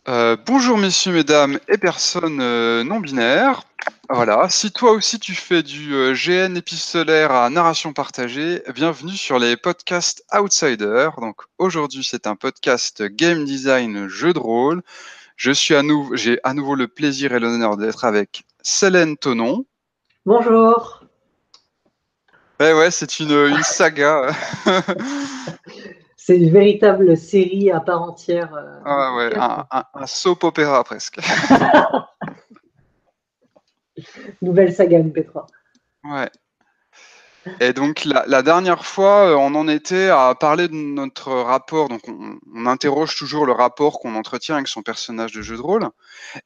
Bonjour messieurs, mesdames et personnes non binaires. Voilà, si toi aussi tu fais du GN épistolaire à narration partagée, bienvenue sur les podcasts Outsiders. Donc aujourd'hui c'est un podcast game design jeu de rôle. J'ai à nouveau le plaisir et l'honneur d'être avec Célène Tonon. Bonjour. Ouais, c'est une saga. C'est une véritable série à part entière de Ah ouais, podcasts. un soap opéra presque. Nouvelle saga MP3. Ouais. Et donc la dernière fois, on en était à parler de notre rapport. Donc on interroge toujours le rapport qu'on entretient avec son personnage de jeu de rôle.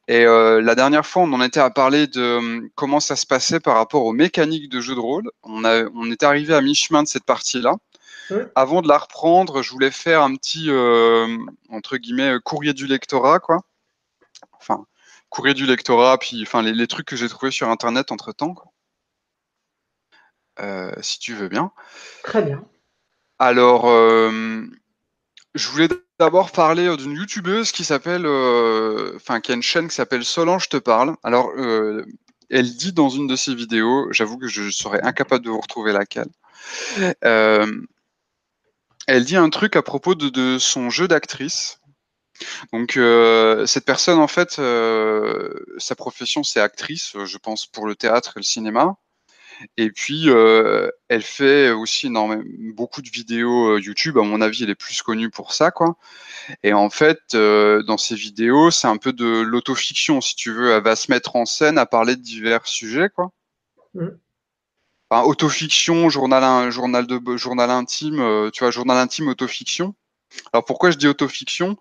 Et la dernière fois, on en était à parler de comment ça se passait par rapport aux mécaniques de jeu de rôle. On est arrivé à mi-chemin de cette partie-là. Hmm. Avant de la reprendre, je voulais faire un petit entre guillemets courrier du lectorat, quoi. Enfin, courrier du lectorat, puis enfin les trucs que j'ai trouvés sur Internet entre-temps, quoi. Si tu veux bien. Très bien. Alors, je voulais d'abord parler d'une youtubeuse qui s'appelle, enfin, qui a une chaîne qui s'appelle Solange te parle. Alors, elle dit dans une de ses vidéos, j'avoue que je serais incapable de vous retrouver laquelle, euh, elle dit un truc à propos de son jeu d'actrice. Donc, cette personne, en fait, sa profession, c'est actrice, je pense, pour le théâtre et le cinéma. Et puis, elle fait aussi énormément, beaucoup de vidéos YouTube. À mon avis, elle est plus connue pour ça, quoi. Et en fait, dans ces vidéos, c'est un peu de l'autofiction, si tu veux. Elle va se mettre en scène à parler de divers sujets, quoi. Hmm. Enfin, autofiction, journal intime, tu vois, journal intime, autofiction. Alors pourquoi je dis autofiction?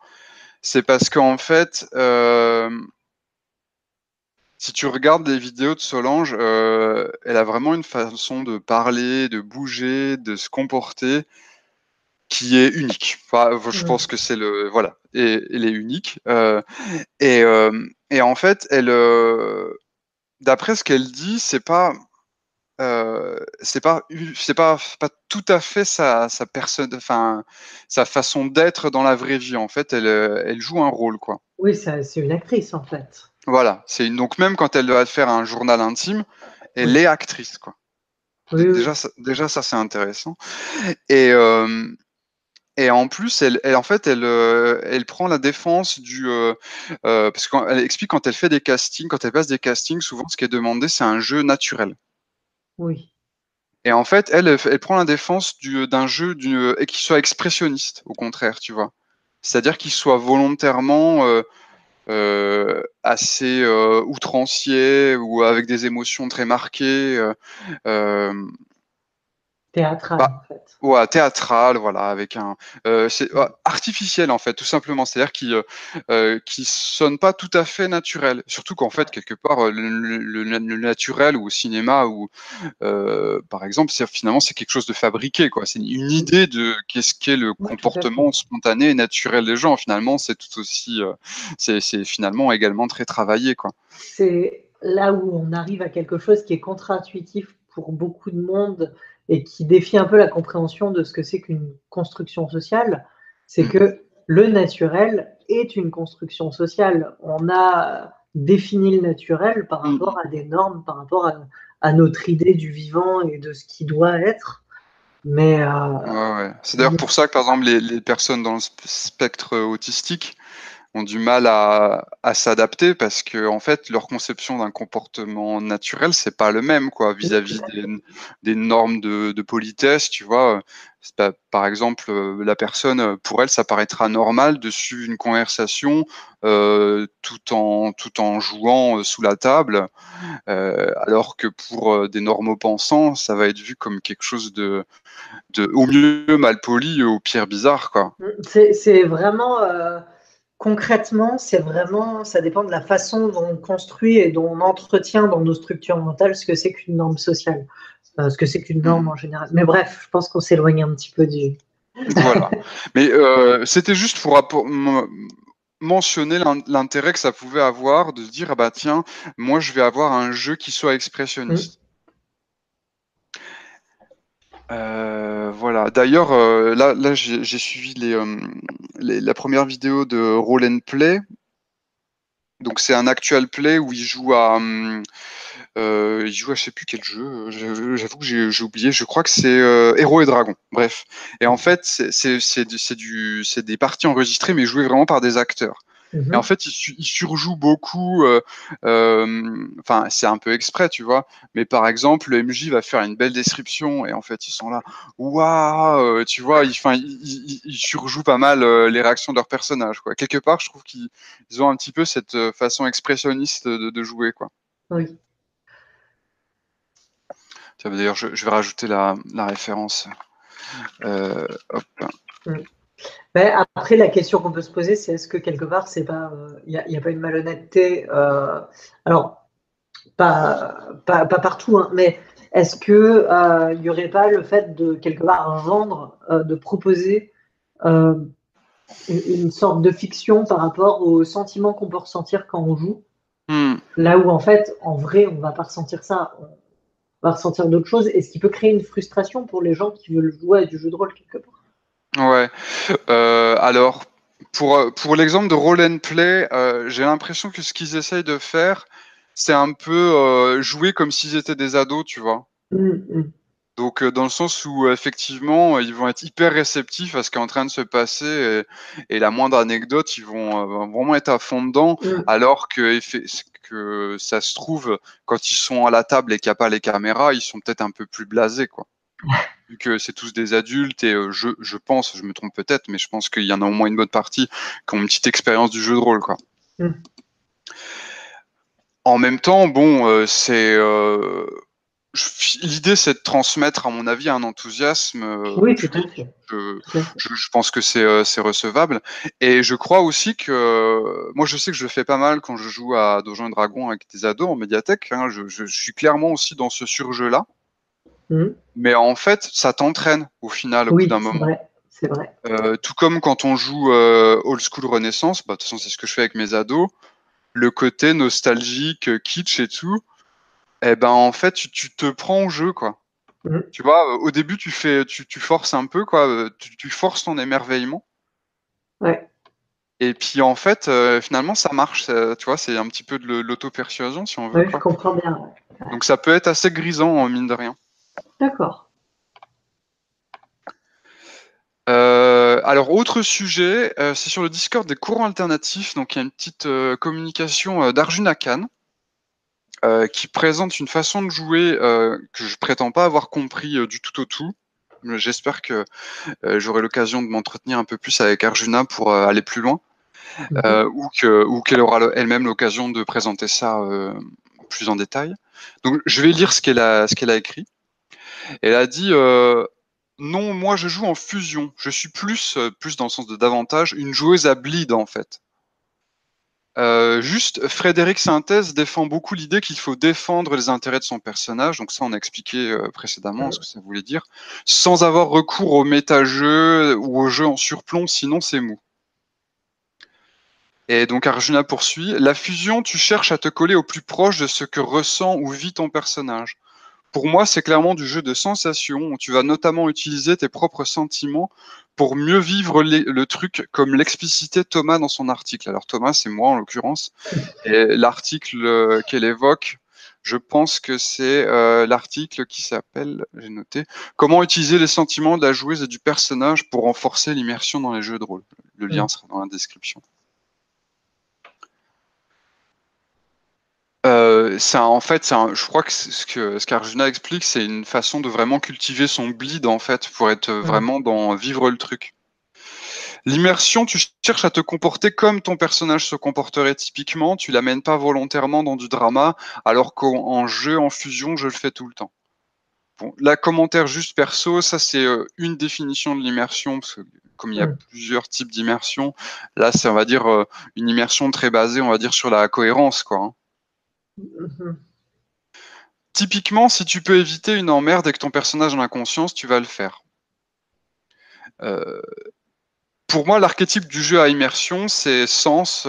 C'est parce qu'en fait, si tu regardes les vidéos de Solange, elle a vraiment une façon de parler, de bouger, de se comporter qui est unique. Enfin, je Hmm. pense que c'est le voilà, et elle est unique. Et en fait, d'après ce qu'elle dit, c'est pas tout à fait sa personne, enfin sa façon d'être dans la vraie vie. En fait, elle joue un rôle, quoi. Oui, c'est une actrice en fait. Voilà. Donc même quand elle doit faire un journal intime, elle Oui, est actrice, quoi. oui, oui. Déjà ça c'est intéressant. Et Et en plus, en fait, elle prend la défense parce qu'elle explique quand elle fait des castings, quand elle passe des castings, souvent ce qui est demandé, c'est un jeu naturel. Oui. Et en fait, elle prend la défense d'un jeu et qui soit expressionniste, au contraire, tu vois. C'est-à-dire qu'il soit volontairement assez outrancier ou avec des émotions très marquées. Euh, Théâtrale Bah, en fait. ouais, théâtral, voilà, avec c'est artificiel en fait, tout simplement. C'est-à-dire qui sonne pas tout à fait naturel. Surtout qu'en fait, quelque part, le naturel ou au cinéma ou par exemple, finalement c'est quelque chose de fabriqué, quoi. C'est une Hmm. idée de qu'est-ce qu'est le Oui, tout à fait. comportement spontané et naturel des gens. Finalement, c'est tout aussi, c'est finalement également très travaillé, quoi. C'est là où on arrive à quelque chose qui est contre-intuitif pour beaucoup de monde et qui défie un peu la compréhension de ce que c'est qu'une construction sociale. C'est Mm. que le naturel est une construction sociale. On a défini le naturel par rapport Mm. à des normes, par rapport à notre idée du vivant et de ce qui doit être. Mais Ouais, ouais. C'est d'ailleurs pour ça que, par exemple, les personnes dans le spectre autistique ont du mal à s'adapter parce que en fait leur conception d'un comportement naturel c'est pas le même, quoi, vis-à-vis des normes de politesse, tu vois. Par exemple, la personne, pour elle ça paraîtra normal de suivre une conversation tout en jouant sous la table, alors que pour des normaux-pensants ça va être vu comme quelque chose de au mieux mal poli, au pire bizarre, quoi. c'est vraiment concrètement, c'est vraiment, ça dépend de la façon dont on construit et dont on entretient dans nos structures mentales ce que c'est qu'une norme sociale, ce que c'est qu'une norme Mm. en général. Mais bref, je pense qu'on s'éloigne un petit peu du. Voilà. Mais c'était juste pour mentionner l'intérêt que ça pouvait avoir de se dire, ah bah tiens, moi je vais avoir un jeu qui soit Hmm. expressionniste. Voilà. D'ailleurs, là j'ai suivi la première vidéo de Roll and Play. Donc c'est un actual play où il joue à je sais plus quel jeu. J'avoue que j'ai oublié. Je crois que c'est Héros et Dragons. Bref. Et en fait, c'est des parties enregistrées, mais jouées vraiment par des acteurs. Et en Mhm. fait, il surjoue beaucoup. Enfin, c'est un peu exprès, tu vois. Mais par exemple, le MJ va faire une belle description, et en fait, ils sont là. Waouh, tu vois. Ils surjouent pas mal les réactions de leurs personnages, quoi. Quelque part, je trouve qu'ils ont un petit peu cette façon expressionniste de jouer, quoi. Oui. Tiens, d'ailleurs, je vais rajouter la référence. Hop. Mm. Ben, après, la question qu'on peut se poser, c'est est-ce que quelque part, c'est pas, il y a pas une malhonnêteté, alors pas partout, hein, mais est-ce que il y aurait pas le fait de quelque part vendre, de proposer euh, une sorte de fiction par rapport aux sentiments qu'on peut ressentir quand on joue, Hmm. là où en fait, en vrai, on va pas ressentir ça, on va ressentir d'autres choses, et ce qui peut créer une frustration pour les gens qui veulent jouer à du jeu de rôle quelque part. Ouais. Alors, pour l'exemple de roll and play, j'ai l'impression que ce qu'ils essayent de faire, c'est un peu jouer comme s'ils étaient des ados, tu vois. Mm, mm. Donc, dans le sens où effectivement, ils vont être hyper réceptifs à ce qui est en train de se passer et la moindre anecdote, ils vont vraiment être à fond dedans, Mm. alors que ça se trouve, quand ils sont à la table et qu'il n'y a pas les caméras, ils sont peut-être un peu plus blasés, quoi. Vu que c'est tous des adultes et je pense, je me trompe peut-être, mais je pense qu'il y en a au moins une bonne partie qui ont une petite expérience du jeu de rôle, quoi. Mm. En même temps, bon, l'idée, c'est de transmettre, à mon avis, un enthousiasme Oui, tout à public. fait. Je, Tout à fait. je pense que c'est recevable. Et je crois aussi que, moi, je sais que je le fais pas mal quand je joue à Donjons et Dragons avec des ados en médiathèque, hein. Je suis clairement aussi dans ce surjeu-là. Mm. Mais en fait, ça t'entraîne au final, au bout Oui, d'un c'est moment. vrai. C'est vrai. Tout comme quand on joue Old School Renaissance, bah, de toute façon, c'est ce que je fais avec mes ados, le côté nostalgique, kitsch et tout, eh ben, en fait, tu te prends au jeu, quoi. Mm. Tu vois, au début, tu forces un peu, quoi, tu forces ton émerveillement. Ouais. Et puis, en fait, finalement, ça marche. Tu vois, c'est un petit peu de l'auto-persuasion, si on veut, Ouais, je quoi. comprends bien. Donc, ça peut être assez grisant, mine de rien. D'accord. Alors, autre sujet, c'est sur le Discord des courants alternatifs. Donc, il y a une petite communication d'Arjuna Khan, qui présente une façon de jouer que je prétends pas avoir compris du tout au tout. J'espère que j'aurai l'occasion de m'entretenir un peu plus avec Arjuna pour aller plus loin, Mhm. ou qu'elle aura elle-même l'occasion de présenter ça plus en détail. Donc, je vais lire ce qu'elle a écrit. Elle a dit non, moi je joue en fusion. Je suis plus dans le sens de davantage, une joueuse à bleed en fait. Juste, Frédéric Synthèse défend beaucoup l'idée qu'il faut défendre les intérêts de son personnage, donc ça on a expliqué précédemment ce que ça voulait dire, sans avoir recours au méta-jeu ou au jeu en surplomb, sinon c'est mou. Et donc Arjuna poursuit, la fusion, tu cherches à te coller au plus proche de ce que ressent ou vit ton personnage. Pour moi, c'est clairement du jeu de sensations où tu vas notamment utiliser tes propres sentiments pour mieux vivre le truc, comme l'explicitait Thomas dans son article. Alors Thomas, c'est moi en l'occurrence. Et l'article qu'elle évoque, je pense que c'est l'article qui s'appelle, j'ai noté, Comment utiliser les sentiments de la joueuse et du personnage pour renforcer l'immersion dans les jeux de rôle. Le lien Mm. sera dans la description. En fait, je crois que ce qu'Arjuna explique, c'est une façon de vraiment cultiver son bleed en fait, pour être Mm. vraiment dans vivre le truc. L'immersion, tu cherches à te comporter comme ton personnage se comporterait typiquement, tu l'amènes pas volontairement dans du drama, alors qu'en jeu, en fusion, je le fais tout le temps. Bon, la commentaire juste perso, ça c'est une définition de l'immersion, parce que comme il y a Mm. plusieurs types d'immersion, là c'est on va dire une immersion très basée, on va dire sur la cohérence, quoi, hein. Mhm. Typiquement, si tu peux éviter une emmerde et que ton personnage en a conscience, tu vas le faire. Euh, pour moi, l'archétype du jeu à immersion, c'est Sens,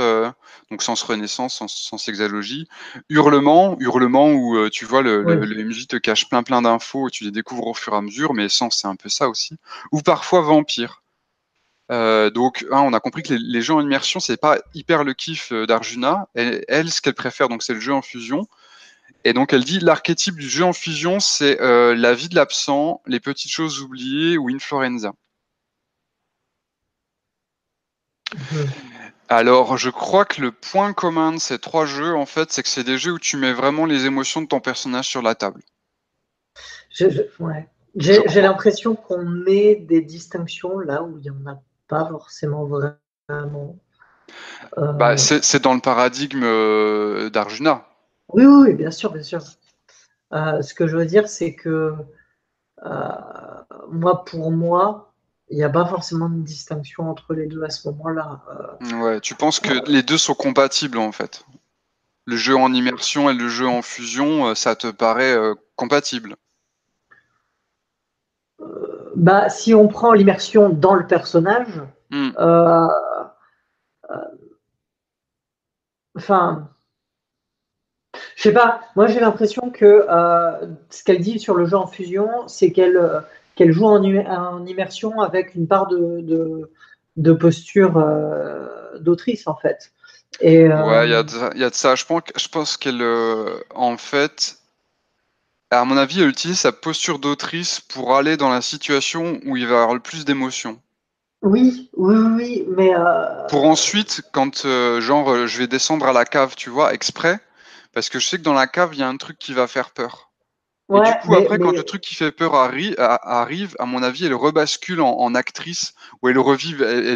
donc Sens Renaissance, Sens Exalogie, Hurlement où tu vois Oui. le MJ te cache plein d'infos et tu les découvres au fur et à mesure, mais Sens c'est un peu ça aussi. Ou parfois Vampire. Donc, on a compris que les jeux en immersion, c'est pas hyper le kiff d'Arjuna. Elle, ce qu'elle préfère, donc, c'est le jeu en fusion. Et donc, elle dit l'archétype du jeu en fusion, c'est la vie de l'absent, les petites choses oubliées ou Influenza. Mhm. Alors, je crois que le point commun de ces trois jeux, en fait, c'est que c'est des jeux où tu mets vraiment les émotions de ton personnage sur la table. Ouais. Je J'ai crois. l'impression qu'on met des distinctions là où il n'y en a pas forcément vraiment. Bah, Euh, c'est dans le paradigme d'Arjuna. Oui, oui, oui, bien sûr, bien sûr. Ce que je veux dire, c'est que euh, pour moi, il n'y a pas forcément de distinction entre les deux à ce moment-là. Ouais, tu penses que les deux sont compatibles, en fait. Le jeu en immersion et le jeu en fusion, ça te paraît compatible. Bah, si on prend l'immersion dans le personnage, Hmm. euh, enfin, je sais pas, moi j'ai l'impression que ce qu'elle dit sur le jeu en fusion, c'est qu'elle joue en immersion avec une part de posture d'autrice en fait. Et Ouais, il y a de ça. Je pense qu'elle, en fait, à mon avis, elle utilise sa posture d'autrice pour aller dans la situation où il va y avoir le plus d'émotions. oui, oui, oui, oui, mais Pour ensuite, quand, je vais descendre à la cave, tu vois, exprès, parce que je sais que dans la cave, il y a un truc qui va faire peur. Et du ouais, coup, après, quand le mais truc qui fait peur arrive, à mon avis, elle rebascule en actrice, où elle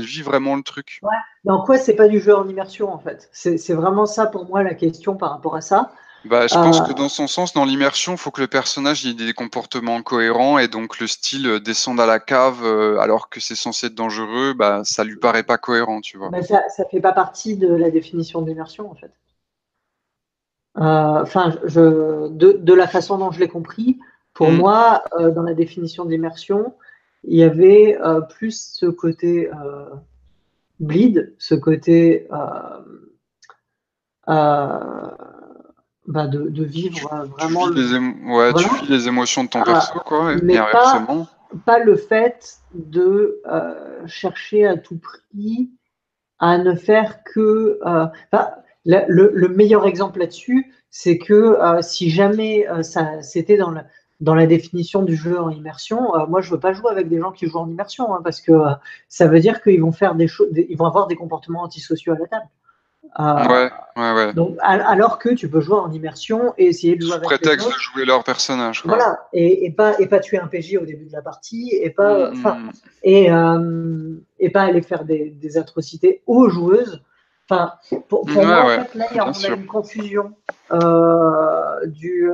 vit vraiment le truc. ouais, mais en quoi c'est pas du jeu en immersion en fait? C'est vraiment ça pour moi la question par rapport à ça. Bah, je pense Euh, que dans son sens, dans l'immersion, il faut que le personnage ait des comportements cohérents et donc le style descendre à la cave alors que c'est censé être dangereux, bah, ça lui paraît pas cohérent, tu vois. mais ça fait pas partie de la définition d'immersion en fait. Enfin, de la façon dont je l'ai compris, pour Hmm. moi, dans la définition d'immersion, il y avait plus ce côté bleed, ce côté euh, bah, de vivre Tu vraiment vis le. ouais, tu vis Voilà. les émotions de ton Euh, perso, quoi, et mais inversement. pas le fait de chercher à tout prix à ne faire que. Enfin, le meilleur exemple là-dessus, c'est que si jamais ça c'était dans la définition du jeu en immersion, moi je veux pas jouer avec des gens qui jouent en immersion, hein, parce que ça veut dire qu'ils vont faire des choses, ils vont avoir des comportements antisociaux à la table. Ouais, Euh, ouais. donc, alors que tu peux jouer en immersion et essayer de jouer Sous avec les prétexte de autres, jouer leur personnage, quoi. voilà, et pas tuer un PJ au début de la partie, Hmm, hmm. et pas aller faire des atrocités aux joueuses. Enfin, pour moi, Ouais, en ouais, fait, là, bien on a sûr. une confusion du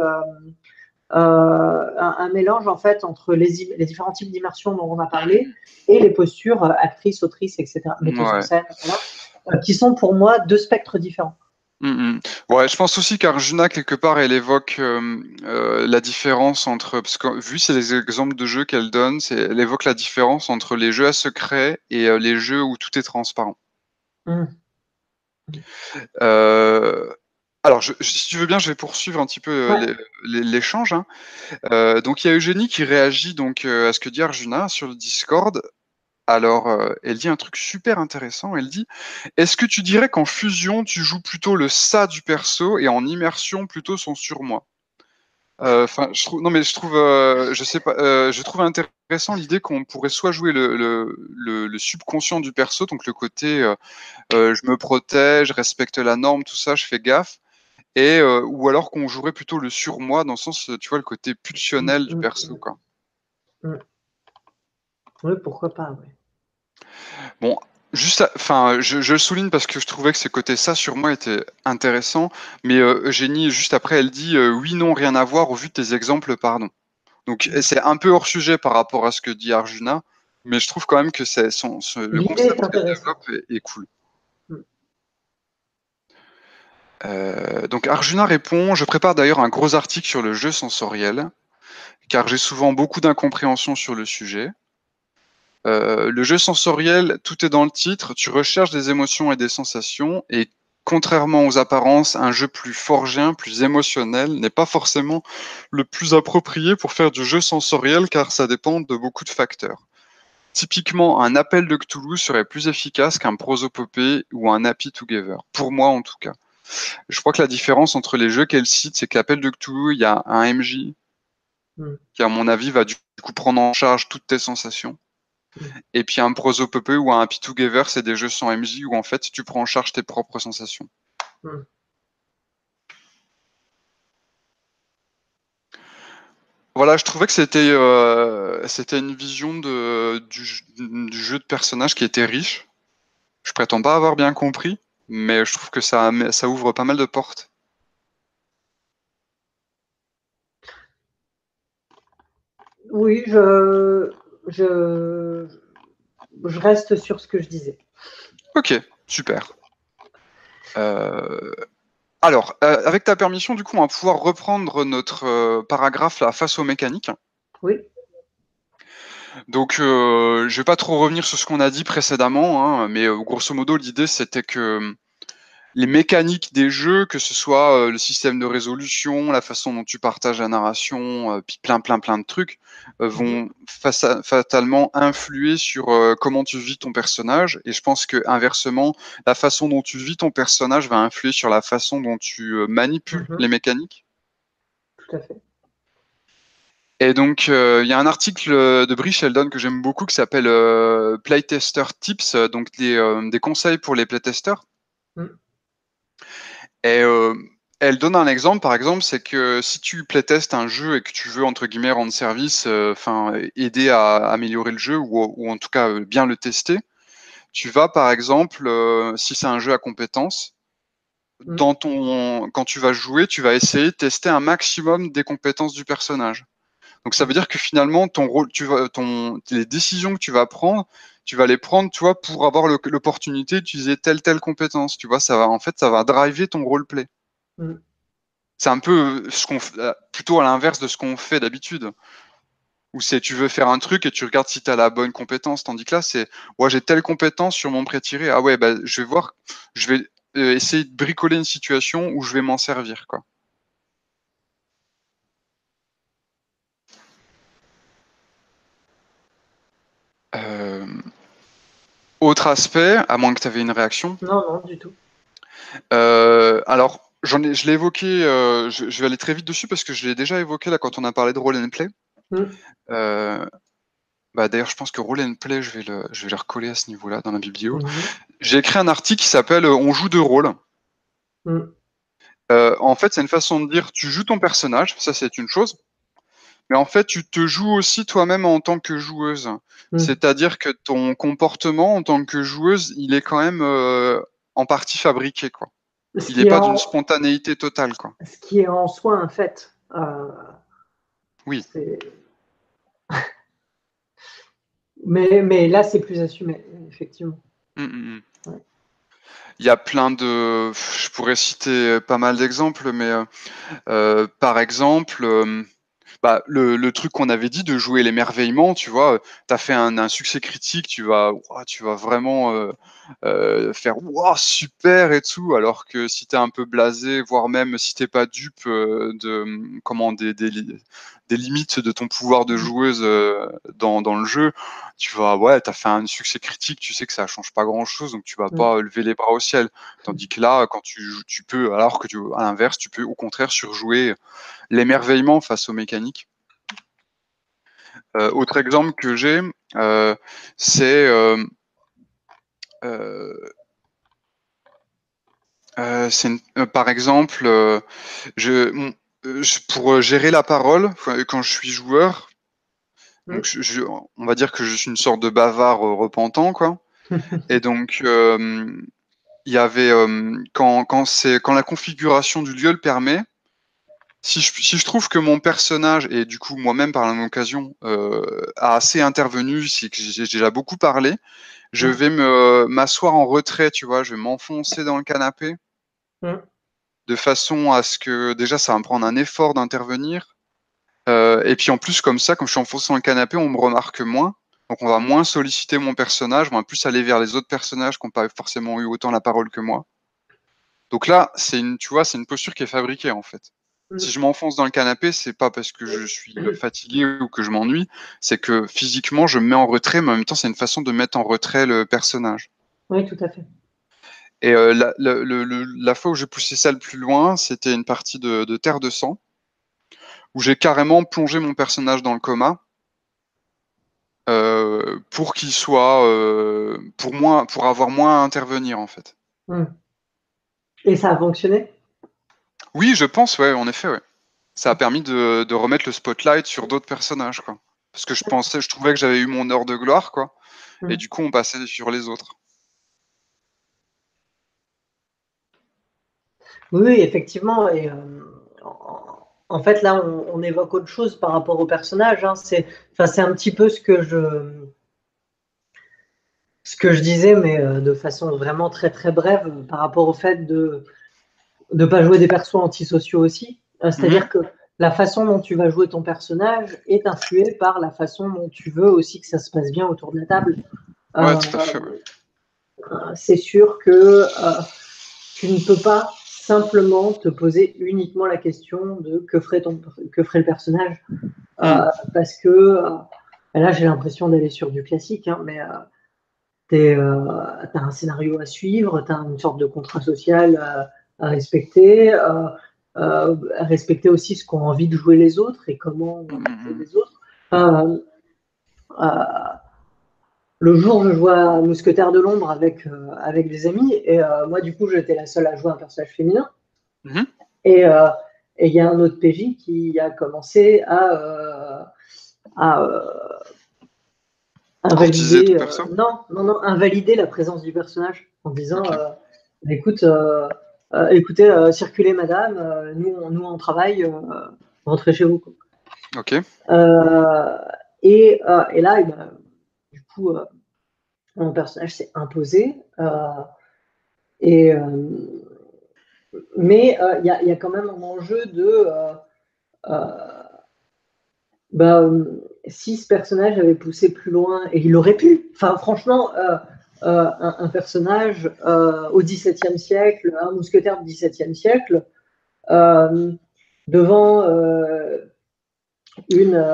un mélange en fait entre les différents types d'immersion dont on a parlé et les postures actrice, autrice, etc., metteuse en Ouais. scène, voilà, qui sont pour moi deux spectres différents. Ouais, je pense aussi qu'Arjuna, quelque part, elle évoque la différence entre, parce que vu c'est les exemples de jeux qu'elle donne, elle évoque la différence entre les jeux à secret et les jeux où tout est transparent. Mmh. Euh, alors, si tu veux bien, je vais poursuivre un petit peu Ouais. l'échange, hein. Donc, il y a Eugénie qui réagit donc à ce que dit Arjuna sur le Discord. Alors, elle dit un truc super intéressant. Elle dit, est-ce que tu dirais qu'en fusion, tu joues plutôt le ça du perso et en immersion plutôt son surmoi? Enfin, je trouve, non mais je trouve, je sais pas, je trouve intéressant l'idée qu'on pourrait soit jouer le subconscient du perso, donc le côté, je me protège, respecte la norme, tout ça, je fais gaffe, et ou alors qu'on jouerait plutôt le surmoi dans le sens, tu vois, le côté Mmh, pulsionnel du mmh, perso, quoi. mmh. Oui, pourquoi pas, oui. Bon, enfin, je le souligne parce que je trouvais que ce côté ça sur moi était intéressant, mais Eugénie, juste après, elle dit oui, non, rien à voir au vu de tes exemples, pardon. Donc c'est un peu hors sujet par rapport à ce que dit Arjuna, mais je trouve quand même que le L'idée est concept qu'elle intéressante. développe est cool. Mmh. Donc Arjuna répond, je prépare d'ailleurs un gros article sur le jeu sensoriel, car j'ai souvent beaucoup d'incompréhension sur le sujet. Le jeu sensoriel, tout est dans le titre, tu recherches des émotions et des sensations, et contrairement aux apparences, un jeu plus forgien, plus émotionnel n'est pas forcément le plus approprié pour faire du jeu sensoriel, car ça dépend de beaucoup de facteurs. Typiquement, un appel de Cthulhu serait plus efficace qu'un prosopopée ou un Happy Together, pour moi en tout cas. Je crois que la différence entre les jeux qu'elle cite, c'est qu'appel de Cthulhu, il y a un MJ Mm. qui, à mon avis, va du coup prendre en charge toutes tes sensations. Mm. Et puis un prosopopée ou un Happy Together, c'est des jeux sans MJ où en fait tu prends en charge tes propres sensations. Mm. Voilà, je trouvais que c'était une vision du jeu de personnages qui était riche. Je prétends pas avoir bien compris, mais je trouve que ça ouvre pas mal de portes. Oui, je, je reste sur ce que je disais. Ok, super. Euh, alors, avec ta permission, du coup, on va pouvoir reprendre notre paragraphe là, face aux mécaniques. Oui. Donc, je vais pas trop revenir sur ce qu'on a dit précédemment, hein, mais grosso modo, l'idée c'était que les mécaniques des jeux, que ce soit le système de résolution, la façon dont tu partages la narration, puis plein de trucs, Mhm. vont fatalement influer sur comment tu vis ton personnage. Et je pense que inversement, la façon dont tu vis ton personnage va influer sur la façon dont tu manipules Mhm. les mécaniques. Tout à fait. Et donc, il y a un article de Brie Sheldon que j'aime beaucoup qui s'appelle Playtester Tips, donc des conseils pour les playtesters. Mm. Et elle donne un exemple, par exemple, c'est que si tu playtestes un jeu et que tu veux, entre guillemets, rendre service, enfin, aider à améliorer le jeu ou en tout cas bien le tester, tu vas, par exemple, si c'est un jeu à compétences, Mm. quand tu vas jouer, tu vas essayer de tester un maximum des compétences du personnage. Donc ça veut Mm. dire que finalement, ton rôle, les décisions que tu vas prendre, tu vas les prendre, tu vois, pour avoir l'opportunité d'utiliser telle compétence. Tu vois, en fait, ça va driver ton roleplay. Mm. C'est un peu plutôt à l'inverse de ce qu'on fait d'habitude, où c'est tu veux faire un truc et tu regardes si tu as la bonne compétence, tandis que là, c'est ouais, j'ai telle compétence sur mon pré-tiré, ah ouais, bah, je vais voir, je vais essayer de bricoler une situation où je vais m'en servir, quoi. Euh, Autre aspect, à moins que tu avais une réaction, Non, non, du tout. alors je l'ai évoqué, je vais aller très vite dessus parce que je l'ai déjà évoqué là quand on a parlé de role and play. Mm. Euh, Bah, d'ailleurs, je pense que Roll and Play, je vais le recoller à ce niveau-là dans ma biblio. Mhm. J'ai écrit un article qui s'appelle On joue deux rôles. Mm. En fait, c'est une façon de dire tu joues ton personnage, ça c'est une chose, mais en fait, tu te joues aussi toi-même en tant que joueuse. Mm. C'est-à-dire que ton comportement en tant que joueuse, il est quand même en partie fabriqué, quoi. Ce Il n'est qui est pas d'une en, spontanéité totale, quoi. ce qui est en soi un fait. Oui. C'est- mais là, c'est plus assumé, effectivement. Mm, mm, mm. Ouais. Il y a plein de... Je pourrais citer pas mal d'exemples, mais par exemple... bah, le truc qu'on avait dit de jouer l'émerveillement, tu vois, tu as fait un succès critique, ouah, tu vas vraiment faire ouah, super et tout, alors que si tu es un peu blasé, voire même si t'es pas dupe des limites de ton pouvoir de Mhm. joueuse dans le jeu, ouais, tu as fait un succès critique, tu sais que ça change pas grand-chose, donc tu vas Mm. pas lever les bras au ciel. Tandis que là, quand tu joues, tu peux, alors que à l'inverse, tu peux au contraire surjouer l'émerveillement face aux mécaniques. Autre exemple que j'ai, c'est euh, par exemple, pour gérer la parole, quand je suis joueur, donc Mm. on va dire que je suis une sorte de bavard repentant, quoi. Et donc, il y avait, quand la configuration du lieu le permet, si je trouve que mon personnage, et du coup moi-même par la même occasion, a assez intervenu, c'est que j'ai déjà beaucoup parlé, je Mm. vais m'asseoir en retrait, tu vois, je vais m'enfoncer dans le canapé, Mm. de façon à ce que déjà ça va me prendre un effort d'intervenir. Et puis en plus, comme ça, quand je suis enfoncé dans le canapé, on me remarque moins. Donc on va moins solliciter mon personnage, on va plus aller vers les autres personnages qui n'ont pas forcément eu autant la parole que moi. Donc là, tu vois, c'est une posture qui est fabriquée en fait. Si je m'enfonce dans le canapé, c'est pas parce que je suis fatigué ou que je m'ennuie, c'est que physiquement, je me mets en retrait, mais en même temps, c'est une façon de mettre en retrait le personnage. Oui, tout à fait. Et la fois où j'ai poussé ça le plus loin, c'était une partie de Terre de sang, où j'ai carrément plongé mon personnage dans le coma pour qu'il soit, pour avoir moins à intervenir en fait. Mm. Et ça a fonctionné? Oui, je pense, ouais, en effet, ouais. Ça a permis de remettre le spotlight sur d'autres personnages, quoi. Parce que je trouvais que j'avais eu mon heure de gloire, quoi. Et Mm. du coup, on passait sur les autres. Oui, oui, effectivement. Et en fait, là, on évoque autre chose par rapport au personnage, hein. Enfin, c'est un petit peu ce que je disais, mais de façon vraiment très très brève, par rapport au fait de ne pas jouer des persos antisociaux aussi. Mhm. C'est-à-dire que la façon dont tu vas jouer ton personnage est influée par la façon dont tu veux aussi que ça se passe bien autour de la table. Ouais, Euh, tout à fait, ouais. c'est sûr que tu ne peux pas simplement te poser uniquement la question de que ferait le personnage, Hmm. parce que là j'ai l'impression d'aller sur du classique, hein, mais tu as un scénario à suivre, tu as une sorte de contrat social à respecter, à respecter aussi ce qu'ont envie de jouer les autres et comment ont envie de jouer Mhm. les autres. Euh, euh, le jour, je jouais à Mousquetaire de l'Ombre avec des amis, et moi, du coup, j'étais la seule à jouer un personnage féminin. Mhm. Et il y a un autre PJ qui a commencé à Courtiser ton invalider, perso? invalider la présence du personnage en disant Ok. écoute, écoutez, circulez madame, nous on travaille, rentrez chez vous, quoi. Ok. Euh, et là, du coup, mon personnage s'est imposé. Et, mais il y a quand même un enjeu de euh, bah, si ce personnage avait poussé plus loin, et il aurait pu, enfin franchement, un personnage au XVIIe siècle, un mousquetaire du XVIIe siècle, euh, devant une...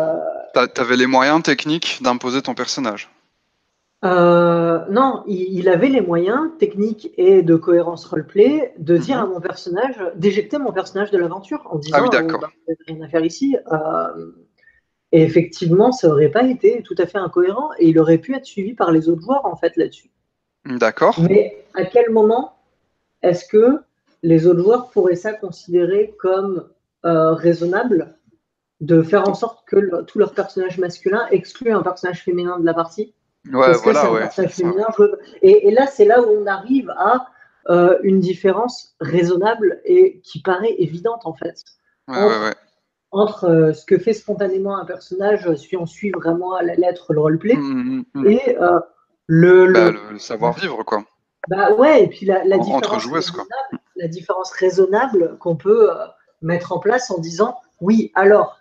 T'avais les moyens techniques d'imposer ton personnage. non, il avait les moyens techniques et de cohérence roleplay de dire à Mhm. mon personnage, d'éjecter mon personnage de l'aventure en Ah oui, disant d'accord. bah, vous n'avez rien à faire ici. Et effectivement, ça aurait pas été tout à fait incohérent et il aurait pu être suivi par les autres joueurs en fait là-dessus. D'accord. Mais à quel moment est-ce que les autres joueurs pourraient ça considérer comme raisonnable de faire en sorte que tout leur personnage masculin exclut un personnage féminin de la partie Ouais, parce que c'est voilà, un ouais, c'est personnage ça, ouais. féminin joué. Et là, c'est là où on arrive à une différence raisonnable et qui paraît évidente en fait Ouais, ouais, entre ouais. ce que fait spontanément un personnage si on suit vraiment à la lettre le roleplay Mhm, mhm. et le, Bah, le le savoir-vivre, quoi. bah ouais, et puis Entre joueuses, quoi. la différence raisonnable qu'on peut mettre en place en disant oui, alors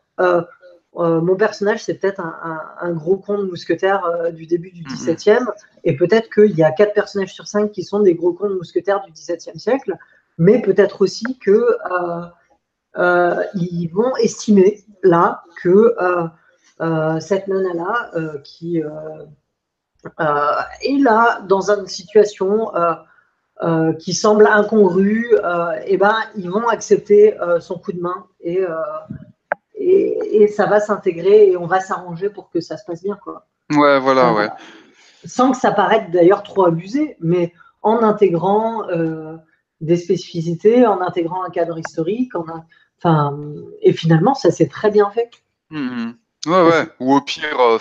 mon personnage c'est peut-être un gros con de mousquetaire du début du Mhm. 17e, et peut-être qu'il y a 4 personnages sur 5 qui sont des gros cons de mousquetaires du 17e siècle, mais peut-être aussi que ils vont estimer là que cette nana-là qui est là dans une situation qui semble incongrue, et ben, ils vont accepter son coup de main et ça va s'intégrer et on va s'arranger pour que ça se passe bien, quoi. Ouais, Euh, voilà, ouais. sans que ça paraisse d'ailleurs trop abusé, mais en intégrant des spécificités, en intégrant un cadre historique, enfin, et finalement, ça s'est très bien fait. Mhm. Ouais, Ça ouais. s'est- Ou au pire,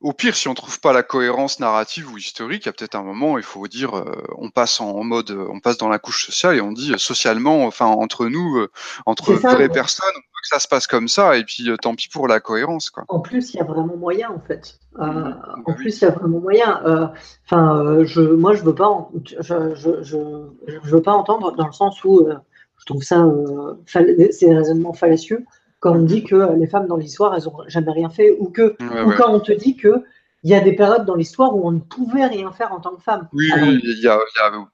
au pire, si on trouve pas la cohérence narrative ou historique, il y a peut-être un moment où il faut dire, on passe en mode, on passe dans la couche sociale et on dit socialement, enfin entre nous, entre c'est ça. vraies personnes, on veut que ça se passe comme ça et puis tant pis pour la cohérence, quoi. En plus, il y a vraiment moyen, en fait. Mhm. Bah En oui. plus, il y a vraiment moyen. Enfin, moi, je veux pas, je veux pas entendre dans le sens où je trouve ça, c'est des raisonnements fallacieux quand on me Mhm. dit que les femmes dans l'histoire, elles ont jamais rien fait, Ouais, ou ouais. quand on te dit que il y a des périodes dans l'histoire où on ne pouvait rien faire en tant que femme. Oui, Alors, oui, il y a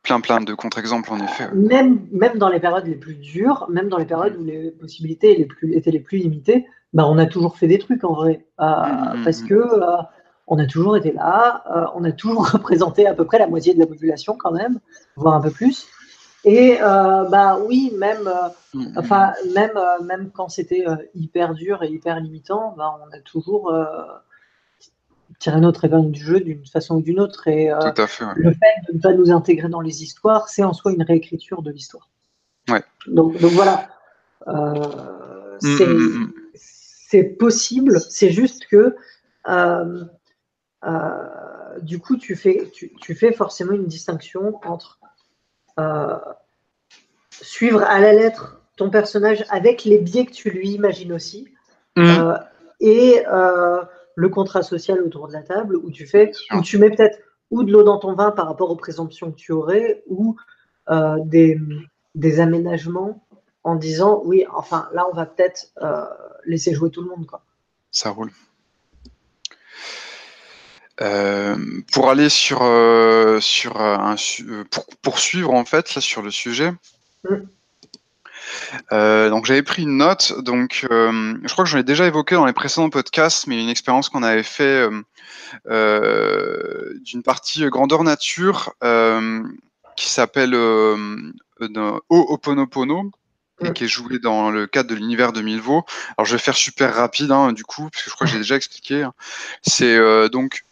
plein de contre-exemples, en effet. Ouais. même dans les périodes les plus dures, même dans les périodes Mm. où les possibilités étaient les plus limitées, bah, on a toujours fait des trucs en vrai. Parce que on a toujours été là, on a toujours représenté à peu près la moitié de la population quand même, voire un peu plus. Et bah oui, Mm. même quand c'était hyper dur et hyper limitant, bah, on a toujours tiré notre épingle du jeu d'une façon ou d'une autre. Et Tout à fait, ouais. le fait de ne pas nous intégrer dans les histoires, c'est en soi une réécriture de l'histoire. Ouais. Donc voilà, euh, Mm, mm, c'est mm, mm. c'est possible, c'est juste que euh, du coup, tu fais forcément une distinction entre euh, suivre à la lettre ton personnage avec les biais que tu lui imagines aussi, Mm, euh, et le contrat social autour de la table bien où sûr. tu mets peut-être ou de l'eau dans ton vin par rapport aux présomptions que tu aurais, ou euh, des, des aménagements en disant oui, enfin là on va peut-être laisser jouer tout le monde, quoi. Ça roule. Euh, pour aller pour poursuivre en fait là sur le sujet. Mm. Donc j'avais pris une note. Donc je crois que j'en ai déjà évoqué dans les précédents podcasts, mais une expérience qu'on avait fait d'une partie grandeur nature qui s'appelle Ho'oponopono et Mm. qui est joué dans le cadre de l'univers de Milvaux. Alors je vais faire super rapide hein, du coup, parce que je crois que j'ai déjà expliqué. Hein. C'est donc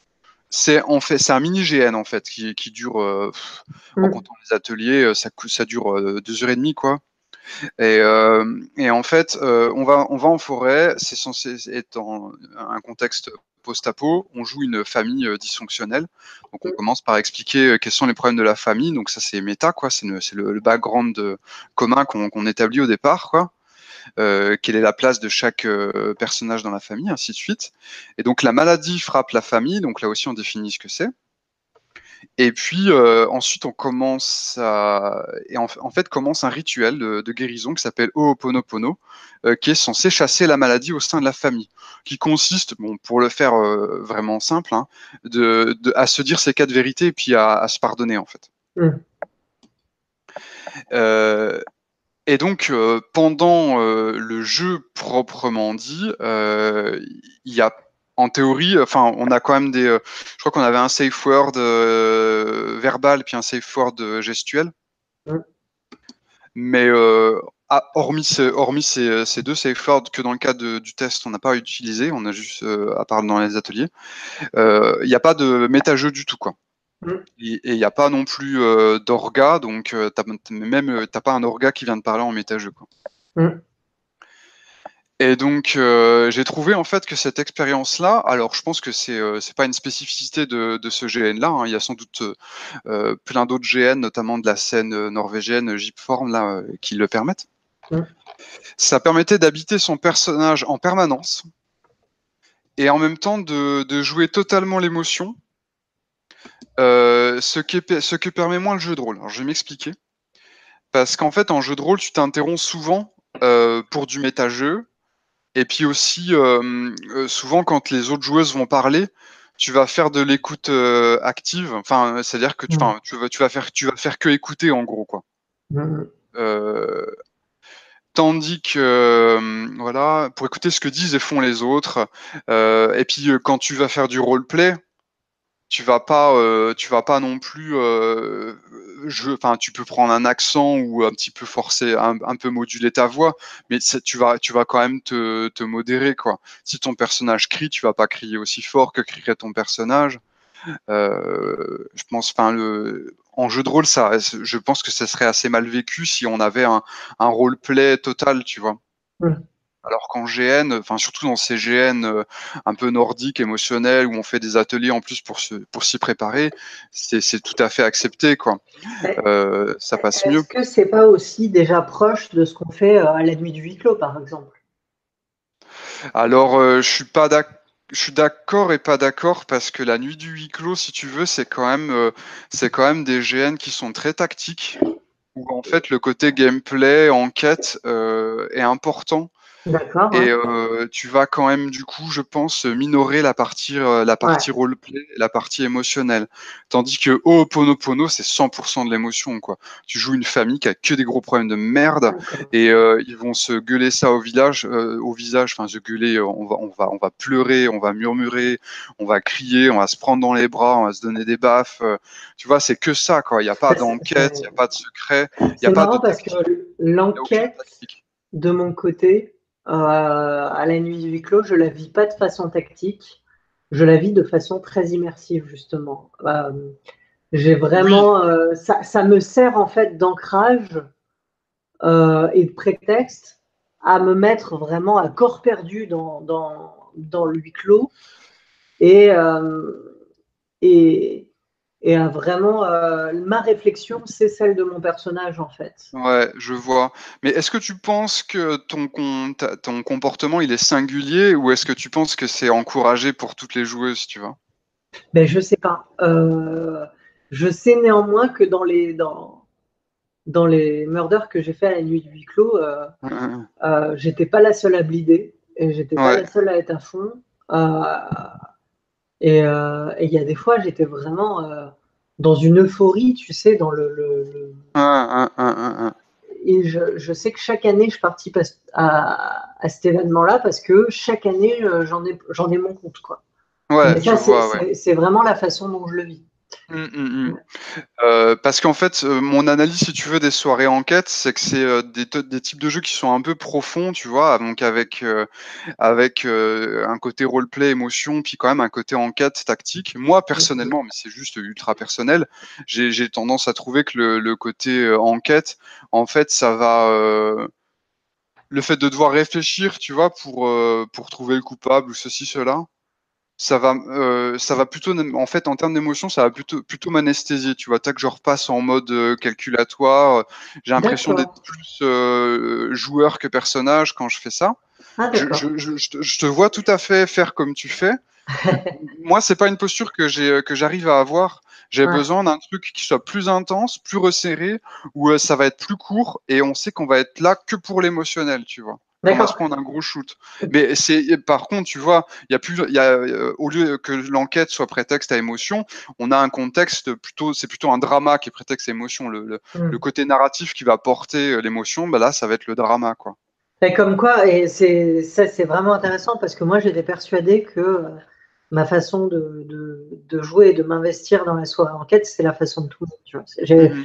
c'est un mini GN en fait qui dure en Mm. comptant les ateliers, ça dure 2 heures et demie quoi. Et en fait, on va en forêt, c'est censé être dans un contexte post-apo, on joue une famille dysfonctionnelle. Donc on Mm. commence par expliquer quels sont les problèmes de la famille. Donc ça c'est méta, quoi, c'est le background commun qu'on établit au départ, quoi. Quelle est la place de chaque personnage dans la famille, ainsi de suite. Et donc la maladie frappe la famille, donc là aussi on définit ce que c'est. Et puis ensuite, en fait commence un rituel de guérison qui s'appelle Ho'oponopono, qui est censé chasser la maladie au sein de la famille, qui consiste, bon, pour le faire vraiment simple, hein, à se dire ses quatre vérités et puis à se pardonner en fait. Mm. Euh, et donc pendant le jeu proprement dit, il y a en théorie, enfin, on a quand même je crois qu'on avait un safe word verbal puis un safe word gestuel. Mm. Mais hormis ces deux safe words que dans le cas du test, on n'a pas utilisé, on a juste, à part dans les ateliers, il n'y a pas de méta-jeu du tout, quoi. Mm. Et il n'y a pas non plus d'orga, donc t'as pas un orga qui vient de parler en méta-jeu, quoi. Mm. Et donc, j'ai trouvé en fait que cette expérience-là, alors je pense que c'est pas une spécificité de ce GN-là, hein, il y a sans doute plein d'autres GN, notamment de la scène norvégienne Jeepform, là, qui le permettent. Mm. Ça permettait d'habiter son personnage en permanence et en même temps de jouer totalement l'émotion, ce que permet moins le jeu de rôle. Alors, je vais m'expliquer. Parce qu'en fait, en jeu de rôle, tu t'interromps souvent pour du méta-jeu. Et puis aussi, souvent, quand les autres joueuses vont parler, tu vas faire de l'écoute active. Enfin, c'est-à-dire que Mm. tu vas faire que écouter, en gros, quoi. Mm. Euh, Tandis que, voilà, pour écouter ce que disent et font les autres. Et puis, quand tu vas faire du roleplay, tu vas pas non plus, enfin, tu peux prendre un accent ou un petit peu forcer, un peu moduler ta voix, mais tu vas quand même te modérer, quoi. Si ton personnage crie, tu vas pas crier aussi fort que crierait ton personnage. Je pense, enfin, en jeu de rôle, je pense que ça serait assez mal vécu si on avait un roleplay total, tu vois. Mm. Alors qu'en GN, enfin surtout dans ces GN un peu nordiques, émotionnels, où on fait des ateliers en plus pour s'y préparer, c'est tout à fait accepté, quoi. Mais Ça passe mieux. est-ce que c'est pas aussi déjà proche de ce qu'on fait à la nuit du huis clos, par exemple? Alors je suis d'accord et pas d'accord parce que la nuit du huis clos, si tu veux, c'est quand même des GN qui sont très tactiques, où en fait le côté gameplay, enquête est important. D'accord, Et ouais. tu vas quand même, du coup, je pense, minorer la Ouais. partie roleplay, la partie émotionnelle. Tandis que Ho'oponopono, c'est 100% de l'émotion, quoi. Tu joues une famille qui a que des gros problèmes de merde D'accord. et ils vont se gueuler ça au visage, enfin, se gueuler, on va pleurer, on va murmurer, on va crier, on va se prendre dans les bras, on va se donner des baffes. Tu vois, c'est que ça, quoi. Il n'y a pas Bah, d'enquête, il n'y a pas de secret, il n'y a c'est pas de marrant parce que tactique, il n'y a aucune l'enquête, tactique. de mon côté, à la nuit du huis clos, je la vis pas de façon tactique, je la vis de façon très immersive, justement. J'ai Oui, vraiment, ça me sert en fait d'ancrage et de prétexte à me mettre vraiment à corps perdu dans le huis clos et, et, et à vraiment, ma réflexion, c'est celle de mon personnage en fait. ouais, je vois. Mais est-ce que tu penses que ton comportement, il est singulier ou est-ce que tu penses que c'est encouragé pour toutes les joueuses, tu vois? Ben, je sais pas. Je sais néanmoins que dans les murders que j'ai fait à la nuit du huis clos, j'étais pas la seule à bleeder et j'étais pas Ouais. la seule à être à fond. Euh, et il y a des fois, j'étais vraiment dans une euphorie, tu sais, dans Ouais. et je sais que chaque année, je participe à cet événement-là parce que chaque année, j'en ai mon compte, quoi. Ouais, Mais je ça, vois, ouais. c'est vraiment la façon dont je le vis. Mmh. Ouais. Parce qu'en fait, mon analyse, si tu veux, des soirées enquête, c'est que c'est des types de jeux qui sont un peu profonds, tu vois, donc avec un côté roleplay, émotion, puis quand même un côté enquête tactique. Moi, personnellement, mais c'est juste ultra personnel, j'ai tendance à trouver que le côté enquête, en fait, le fait de devoir réfléchir, tu vois, pour trouver le coupable ou ceci, cela, ça va plutôt, en fait, en termes d'émotion, ça va plutôt m'anesthésier, tu vois. Tac, je repasse en mode calculatoire. J'ai l'impression d'être D'accord. plus joueur que personnage quand je fais ça. Ah, d'accord. Je te vois tout à fait faire comme tu fais. Moi, c'est pas une posture que j'arrive à avoir. J'ai Ouais. besoin d'un truc qui soit plus intense, plus resserré, où ça va être plus court et on sait qu'on va être là que pour l'émotionnel, tu vois. Qu'on va se D'accord. prendre un gros shoot. Mais c'est, par contre, tu vois, au lieu que l'enquête soit prétexte à émotion, on a un contexte plutôt, c'est plutôt un drama qui est prétexte à émotion. Le Hmm. côté narratif qui va porter l'émotion, bah là, ça va être le drama, quoi. Et comme quoi, et c'est vraiment intéressant parce que moi, j'étais persuadée que ma façon de jouer et de m'investir dans la soirée enquête, c'est la façon de tout le monde. Tu vois. Mhm.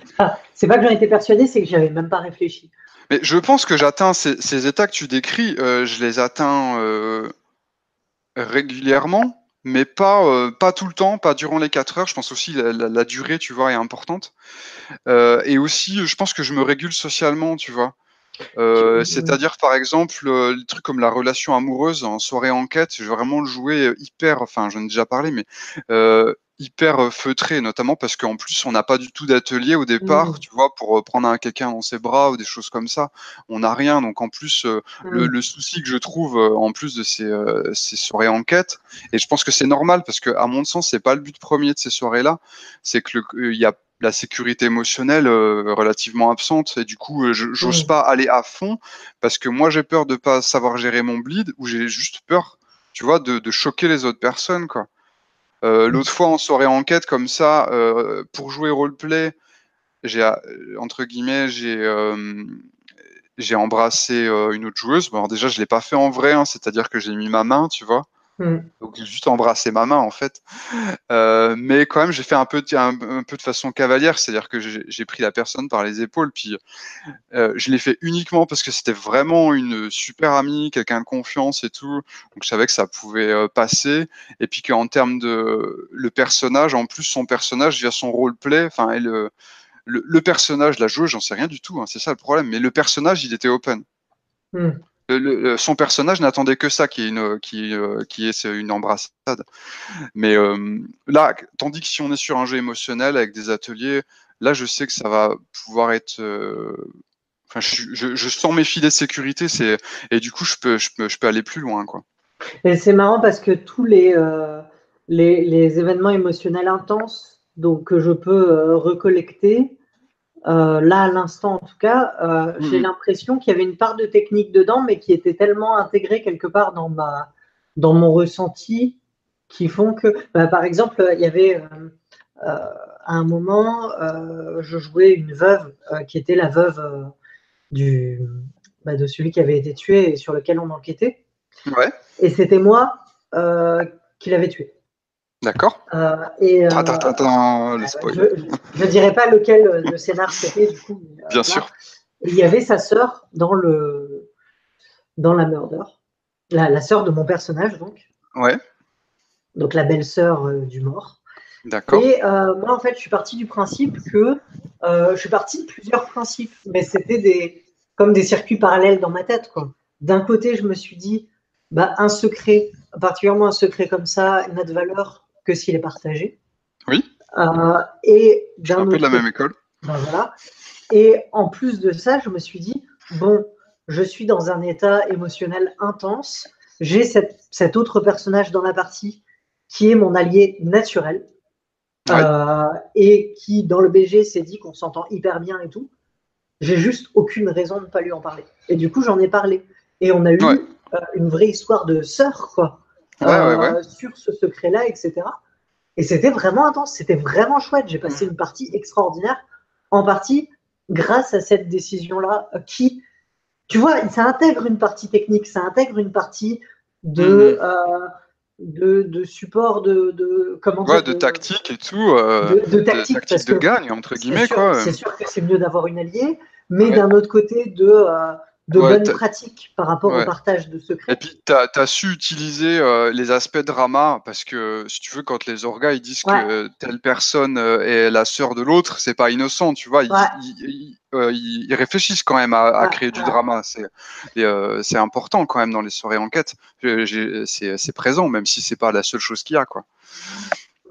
C'est pas que j'en étais persuadée, c'est que j'avais même pas réfléchi. Mais je pense que j'atteins ces états que tu décris, je les atteins régulièrement, mais pas tout le temps, pas durant les 4 heures. Je pense aussi la durée, tu vois, est importante. Et aussi, je pense que je me régule socialement, tu vois. Hmm. C'est-à-dire, par exemple, les trucs comme la relation amoureuse en soirée enquête, je vais vraiment le jouer hyper, enfin, j'en ai déjà parlé, mais hyper feutré, notamment parce qu'en plus, on n'a pas du tout d'atelier au départ, Hmm. tu vois, pour prendre quelqu'un dans ses bras ou des choses comme ça. On n'a rien. Donc, en plus, Hmm. le souci que je trouve, en plus de ces soirées enquête, et je pense que c'est normal parce que, à mon sens, c'est pas le but premier de ces soirées-là, c'est que il y a la sécurité émotionnelle relativement absente et du coup j'ose Hmm. pas aller à fond parce que moi j'ai peur de pas savoir gérer mon bleed ou j'ai juste peur, tu vois, de choquer les autres personnes, quoi. L'autre fois en soirée enquête comme ça, pour jouer roleplay, j'ai entre guillemets j'ai embrassé une autre joueuse. Bon, alors déjà je l'ai pas fait en vrai, hein, c'est-à-dire que j'ai mis ma main, tu vois. Hmm. Donc j'ai juste embrassé ma main en fait. Mais quand même, j'ai fait un peu de façon cavalière, c'est-à-dire que j'ai pris la personne par les épaules, puis je l'ai fait uniquement parce que c'était vraiment une super amie, quelqu'un de confiance et tout, donc je savais que ça pouvait passer, et puis qu'en termes de le personnage, en plus son personnage via son roleplay, enfin, et le personnage, la joueuse, j'en sais rien du tout, hein, c'est ça le problème, mais le personnage, il était open. Hmm. Son personnage n'attendait que ça, qui est une embrassade. Mais là, tandis que si on est sur un jeu émotionnel avec des ateliers, là, je sais que ça va pouvoir être. Enfin, je sens mes filets de sécurité, et du coup, je peux aller plus loin, quoi. Et c'est marrant parce que tous les événements émotionnels intenses donc, que je peux recollecter, là, à l'instant, en tout cas, j'ai l'impression qu'il y avait une part de technique dedans, mais qui était tellement intégrée quelque part dans mon ressenti, qui font que, par exemple, il y avait à un moment, je jouais une veuve qui était la veuve du, de celui qui avait été tué et sur lequel on enquêtait. Ouais. Et c'était moi qui l'avais tué. D'accord. Et Attends, le spoil. je ne dirais pas lequel le scénar c'était, du coup. Bien Voilà. sûr. Et il y avait sa sœur dans la murder, la sœur de mon personnage, Ouais. donc la belle-sœur du mort. D'accord. Et moi, en fait, je suis partie du principe que je suis partie de plusieurs principes, mais c'était comme des circuits parallèles dans ma tête, quoi. D'un côté, je me suis dit, un secret, particulièrement un secret comme ça, n'a de valeur que s'il est partagé. Oui. Et Je suis d'un un peu de autre la même côté, école. voilà. Et en plus de ça, je me suis dit, bon, je suis dans un état émotionnel intense. J'ai cet autre personnage dans la partie qui est mon allié naturel Ouais. et qui, dans le BG, s'est dit qu'on s'entend hyper bien et tout. J'ai juste aucune raison de ne pas lui en parler. Et du coup, j'en ai parlé. Et on a Ouais. eu une vraie histoire de sœur, quoi, Ouais. sur ce secret-là, etc. Et c'était vraiment intense, c'était vraiment chouette. J'ai passé une partie extraordinaire, en partie grâce à cette décision-là, qui, tu vois, ça intègre une partie technique, ça intègre une partie de, de support, comment Ouais, dire, de tactique et tout, de de tactique, tactique parce de que gagne, entre guillemets, quoi. c'est sûr que c'est mieux d'avoir une alliée, mais Ouais. d'un autre côté, de Ouais, bonnes pratiques par rapport au ouais. partage de Et secrets. puis, tu as su utiliser les aspects drama, parce que si tu veux, quand les orgas ils disent Ouais, que telle personne est la sœur de l'autre, c'est pas innocent, tu vois. ouais, Ils réfléchissent quand même à ouais, créer du ouais. drama. C'est important quand même dans les soirées enquêtes. C'est présent, même si c'est pas la seule chose qu'il y a, quoi.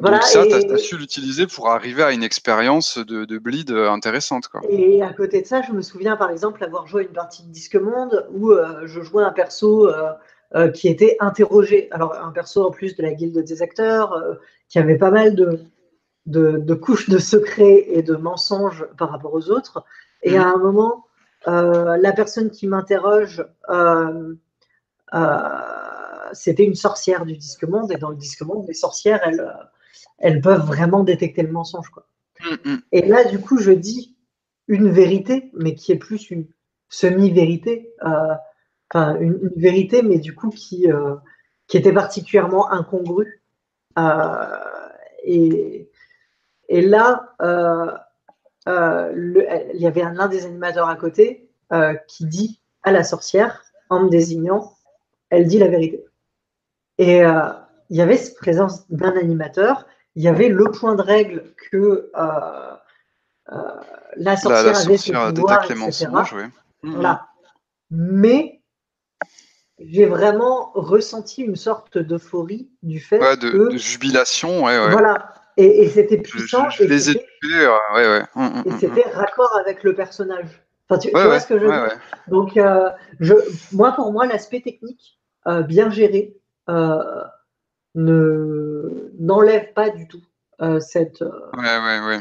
Donc Voilà, ça, tu as su l'utiliser pour arriver à une expérience de bleed intéressante, quoi. et à côté de ça, je me souviens par exemple avoir joué une partie de Disque Monde où je jouais un perso qui était interrogé. Alors, un perso en plus de la guilde des acteurs, qui avait pas mal de couches de secrets et de mensonges par rapport aux autres. Et à Mhm. un moment, la personne qui m'interroge, euh, c'était une sorcière du Disque Monde. Et dans le Disque Monde, les sorcières, elles peuvent vraiment détecter le mensonge, quoi. Mhm. Et là, du coup, je dis une vérité, mais qui est plus une semi-vérité, enfin une vérité, mais du coup qui était particulièrement incongrue. Euh, et, et là, il y avait l'un des animateurs à côté qui dit à la sorcière, en me désignant, elle dit la vérité. Et il y avait cette présence d'un animateur, il y avait le point de règle que la La sorcière avait ce sorcière pouvoir, détecte les mensonges, etc. ouais. Mhm. Voilà. Mais j'ai vraiment ressenti une sorte d'euphorie du Ouais, fait de que, jubilation, ouais. voilà, et c'était puissant Je les ai tués, ouais. et c'était raccord avec le personnage. Enfin, tu vois Ouais. ce que je veux dire? Donc, pour moi, l'aspect technique bien géré euh, n'enlève pas du tout cette. Ouais.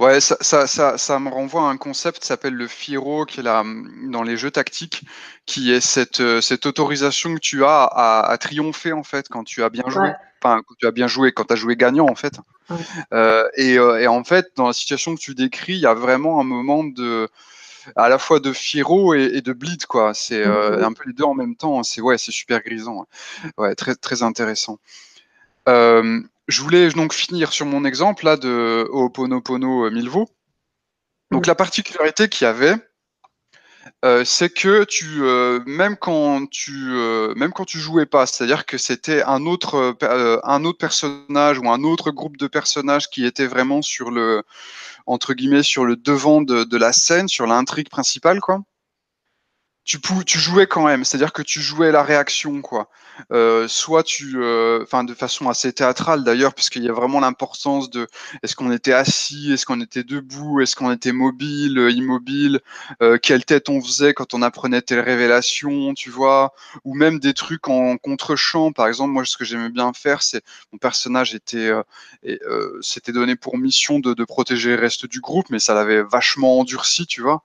Ouais, ça me renvoie à un concept qui s'appelle le FIRO, qui est là, dans les jeux tactiques, qui est cette autorisation que tu as à triompher, en fait, quand tu as bien joué. Ouais, Enfin, quand tu as bien joué, quand tu as joué gagnant, en fait. ouais. Et en fait, dans la situation que tu décris, il y a vraiment un moment à la fois de Firo et de Bleed, quoi. C'est un peu les deux en même temps. C'est super grisant. Ouais, très, très intéressant. Je voulais donc finir sur mon exemple là de Ho'oponopono Milvaux. Donc la particularité qu'il y avait, c'est que même quand tu jouais pas, c'est-à-dire que c'était un autre personnage ou un autre groupe de personnages qui était vraiment sur le entre guillemets sur le devant de la scène, sur l'intrigue principale, quoi. tu jouais quand même, c'est-à-dire que tu jouais la réaction, quoi. Soit enfin, de façon assez théâtrale d'ailleurs, parce qu'il y a vraiment l'importance de est-ce qu'on était assis, est-ce qu'on était debout, est-ce qu'on était mobile, immobile, quelle tête on faisait quand on apprenait telle révélation, tu vois, ou même des trucs en contre-champ. Par exemple, moi, ce que j'aimais bien faire, c'est mon personnage s'était donné pour mission de protéger le reste du groupe, mais ça l'avait vachement endurci, tu vois.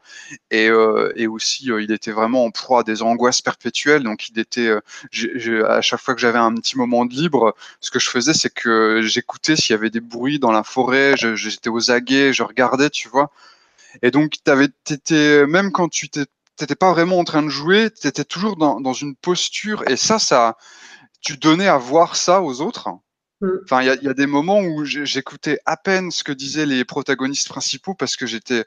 Et aussi, il était vraiment en proie à des angoisses perpétuelles. Donc, à chaque fois que j'avais un petit moment de libre, ce que je faisais, c'est que j'écoutais s'il y avait des bruits dans la forêt. J'étais aux aguets, je regardais, tu vois. Et donc, même quand t'étais pas vraiment en train de jouer, t'étais toujours dans une posture. Et tu donnais à voir ça aux autres. Mm. Enfin, il y a des moments où j'écoutais à peine ce que disaient les protagonistes principaux parce que j'étais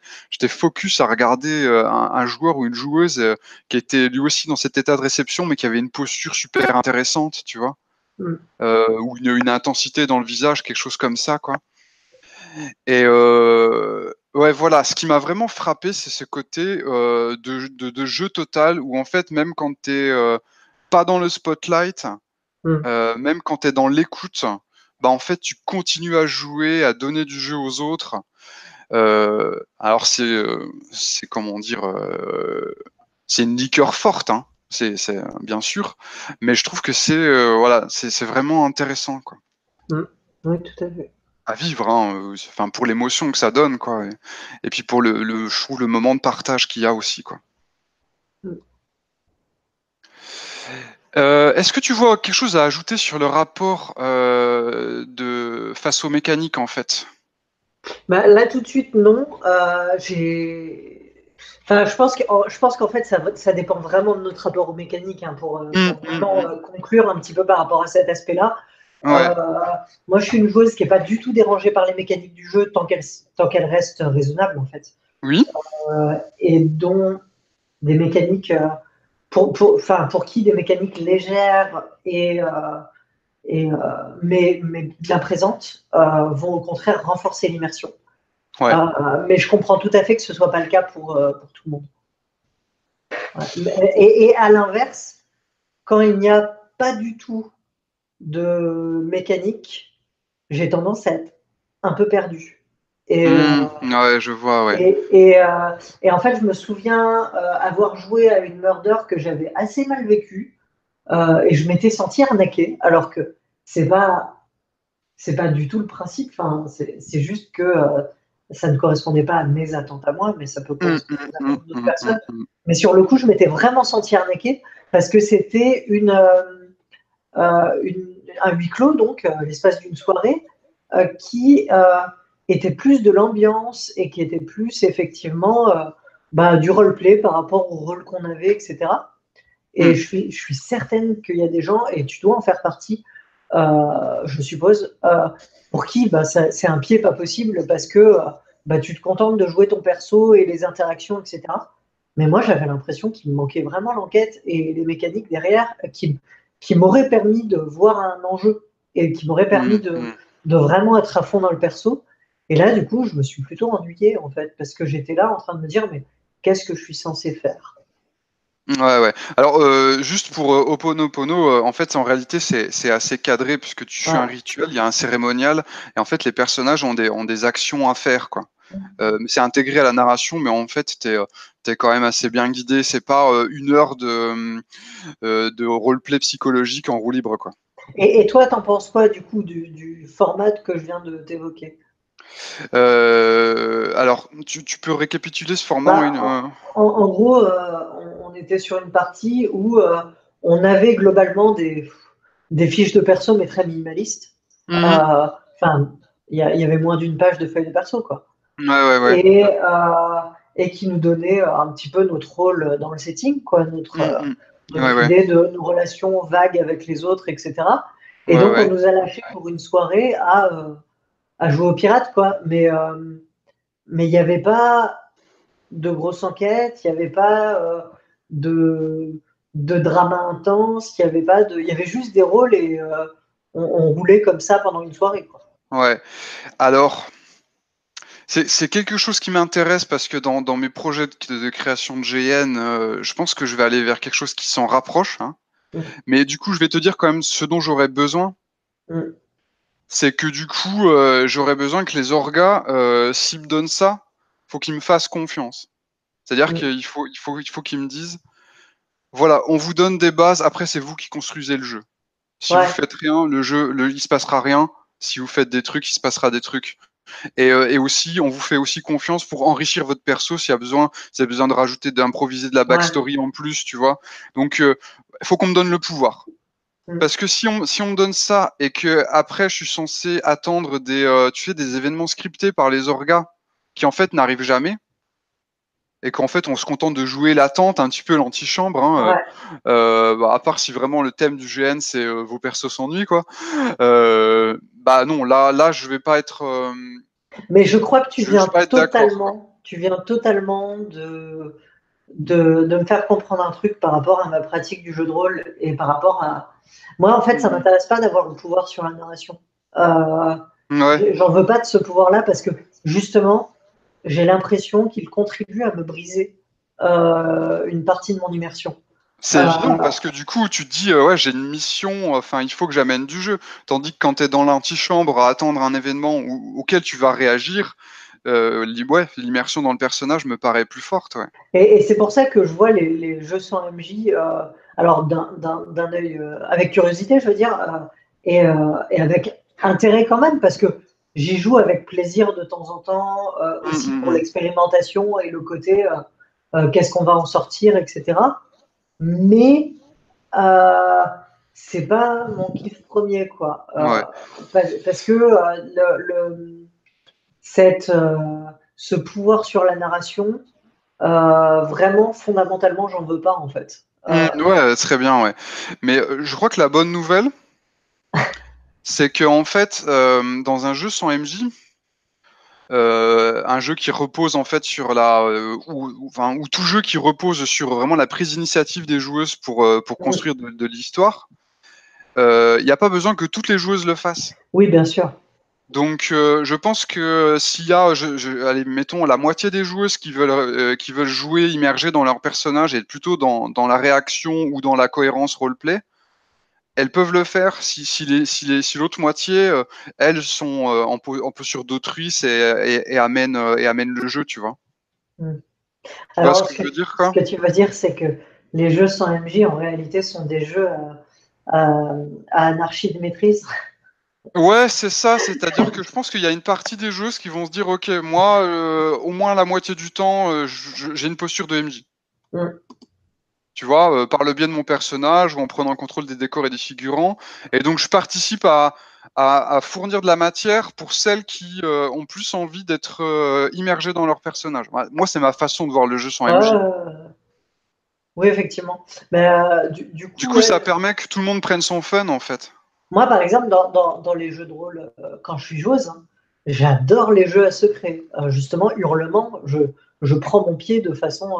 focus à regarder un joueur ou une joueuse qui était lui aussi dans cet état de réception, mais qui avait une posture super intéressante, tu vois, Mm. ou une intensité dans le visage, quelque chose comme ça, quoi. Et ouais, voilà, ce qui m'a vraiment frappé, c'est ce côté de jeu total où en fait, même quand t'es pas dans le spotlight, Mm. même quand tu es dans l'écoute, bah en fait tu continues à jouer, à donner du jeu aux autres. Alors c'est comment dire, c'est une liqueur forte, hein. C'est bien sûr, mais je trouve que voilà, c'est vraiment intéressant, quoi, Mm. Oui, tout à fait. à vivre, hein, enfin pour l'émotion que ça donne, quoi, et puis pour je trouve le moment de partage qu'il y a aussi, quoi. Mm. Est-ce que tu vois quelque chose à ajouter sur le rapport face aux mécaniques en fait? Bah, là, tout de suite, non. Enfin, je pense qu'en fait, ça dépend vraiment de notre rapport aux mécaniques, hein, Hum, pour hum, vraiment hum. conclure un petit peu par rapport à cet aspect-là. Ouais. Euh, Moi, je suis une joueuse qui n'est pas du tout dérangée par les mécaniques du jeu tant qu'elles restent raisonnables, en fait. Oui. Et dont des mécaniques, enfin, pour qui des mécaniques légères mais bien présentes vont au contraire renforcer l'immersion. Ouais. Mais je comprends tout à fait que ce ne soit pas le cas pour tout le monde. Ouais. Et à l'inverse, quand il n'y a pas du tout de mécanique, j'ai tendance à être un peu perdue. Et, euh, Ouais, je vois, ouais. et, et, euh, et en fait, je me souviens avoir joué à une murder que j'avais assez mal vécue et je m'étais sentie arnaquée, alors que c'est pas c'est pas du tout le principe. Enfin, c'est juste que ça ne correspondait pas à mes attentes à moi, mais ça peut correspondre aux attentes d'autres personnes. Mais sur le coup, je m'étais vraiment sentie arnaquée parce que c'était un huis clos, donc l'espace d'une soirée, qui était plus de l'ambiance et qui était plus effectivement du roleplay par rapport au rôle qu'on avait, etc. Et je suis certaine qu'il y a des gens, et tu dois en faire partie, je suppose, pour qui c'est un pied pas possible parce que tu te contentes de jouer ton perso et les interactions, etc. Mais moi, j'avais l'impression qu'il me manquait vraiment l'enquête et les mécaniques derrière qui m'auraient permis de voir un enjeu et qui m'auraient permis de vraiment être à fond dans le perso. Et là, du coup, je me suis plutôt ennuyée, en fait, parce que j'étais là en train de me dire, mais qu'est-ce que je suis censé faire? Ouais, ouais. Alors, juste pour Oponopono, en fait, en réalité, c'est assez cadré puisque tu fais un Ouais. rituel, il y a un cérémonial, et en fait, les personnages ont des actions à faire, quoi. C'est intégré à la narration, mais en fait, t'es quand même assez bien guidé. C'est pas 1 heure de roleplay psychologique en roue libre, quoi. Et toi, t'en penses quoi du coup du format que je viens de t'évoquer? Alors, tu peux récapituler ce format Bah, en gros, on était sur une partie où on avait globalement des fiches de perso, mais très minimalistes. Mhm. Enfin, il y avait moins d'une page de feuilles de perso, quoi. Ouais, ouais, ouais. Et qui nous donnait un petit peu notre rôle dans le setting, quoi, Mhm. Ouais, notre ouais. idée de nos relations vagues avec les autres, etc. Et Ouais, donc, on ouais. nous a lâché pour une soirée à jouer aux pirates, quoi. Mais il n'y avait pas de grosses enquêtes, il n'y avait pas de, de drama intense, il y avait juste des rôles et on roulait comme ça pendant une soirée, quoi. Ouais. Alors, c'est quelque chose qui m'intéresse parce que dans mes projets de création de GN, je pense que je vais aller vers quelque chose qui s'en rapproche, hein. Mm, Mais du coup, je vais te dire quand même ce dont j'aurais besoin, mm, c'est que du coup, j'aurais besoin que les orgas, s'ils me donnent ça, faut qu'ils me fassent confiance. C'est-à-dire mm. qu'il faut qu'ils me disent, voilà, on vous donne des bases, après c'est vous qui construisez le jeu. Si vous Ouais. faites rien, il se passera rien. Si vous faites des trucs, il se passera des trucs. Et aussi, on vous fait aussi confiance pour enrichir votre perso s'il y a besoin de rajouter, d'improviser de la Ouais. backstory en plus, tu vois. Donc, il faut qu'on me donne le pouvoir. Mm. Parce que si on me donne ça et que après je suis censé attendre tu sais, des événements scriptés par les orgas qui en fait n'arrivent jamais et qu'en fait on se contente de jouer l'attente, un petit peu l'antichambre, hein, Ouais. bah, à part si vraiment le thème du GN c'est vos persos s'ennuient quoi. Bah non, là je vais pas être, Mais je crois que je vais pas être d'accord quoi. tu viens totalement de me faire comprendre un truc par rapport à ma pratique du jeu de rôle et par rapport à. Moi, en fait, ça Mhm. m'intéresse pas d'avoir le pouvoir sur la narration. Euh, Ouais. j'en veux pas de ce pouvoir-là parce que justement, j'ai l'impression qu'il contribue à me briser une partie de mon immersion. C'est Euh, évident parce que du coup tu te dis ouais j'ai une mission, enfin il faut que j'amène du jeu. Tandis que quand tu es dans l'antichambre à attendre un événement auquel tu vas réagir, ouais, l'immersion dans le personnage me paraît plus forte. Ouais. et c'est pour ça que je vois les jeux sans MJ, alors d'un œil avec curiosité, je veux dire, et avec intérêt quand même, parce que j'y joue avec plaisir de temps en temps, aussi pour Mm. l'expérimentation et le côté qu'est-ce qu'on va en sortir, etc. Mais euh, c'est pas mon kiff premier, quoi. Ouais. Parce que cette, ce pouvoir sur la narration, vraiment, fondamentalement, j'en veux pas en fait. Ouais, très bien, ouais. Mais je crois que la bonne nouvelle, c'est que en fait, dans un jeu sans MJ, un jeu qui repose en fait sur enfin, ou tout jeu qui repose sur vraiment la prise d'initiative des joueuses pour Mm. construire de l'histoire, il n'y a pas besoin que toutes les joueuses le fassent. Oui, bien sûr. Donc, je pense que s'il y a, allez, mettons la moitié des joueuses qui veulent jouer immergées dans leur personnage et plutôt dans la réaction ou dans la cohérence roleplay, elles peuvent le faire si l'autre moitié, elles sont en posture d'autrui et amènent le jeu, tu vois. Mm. Tu vois ce Alors, que je veux dire, ce quoi? que tu veux dire, c'est que les jeux sans MJ, en réalité, sont des jeux à anarchie de maîtrise. Ouais, c'est ça, c'est-à-dire que je pense qu'il y a une partie des joueuses qui vont se dire, ok, moi, au moins la moitié du temps, j'ai une posture de MJ. Mm. Tu vois, par le biais de mon personnage ou en prenant le contrôle des décors et des figurants. Et donc, je participe à fournir de la matière pour celles qui ont plus envie d'être immergées dans leur personnage. Ouais, moi, c'est ma façon de voir le jeu sans MJ. Oui, effectivement. Mais du Du coup, coup, ça ouais, permet que tout le monde prenne son fun, en fait. moi, par exemple, dans les jeux de rôle, quand je suis joueuse, hein, j'adore les jeux à secret. Justement, Hurlement, je prends mon pied de façon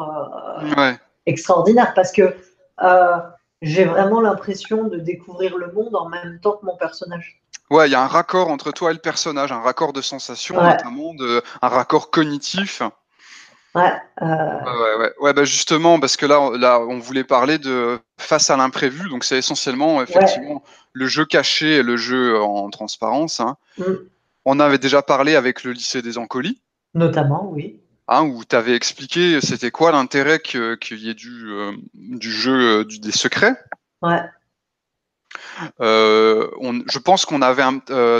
Ouais. extraordinaire parce que euh, j'ai vraiment l'impression de découvrir le monde en même temps que mon personnage. Ouais, il y a un raccord entre toi et le personnage, un raccord de sensation, Ouais, notamment, un raccord cognitif. ouais, Ouais, bah justement, parce que là, on voulait parler de face à l'imprévu, donc c'est essentiellement, ouais, effectivement, le jeu caché et le jeu en transparence, hein. mm, On avait déjà parlé avec le lycée des Encolis, notamment, oui. hein, où tu avais expliqué c'était quoi l'intérêt qu'il y ait du jeu des secrets. Ouais, Je pense qu'on avait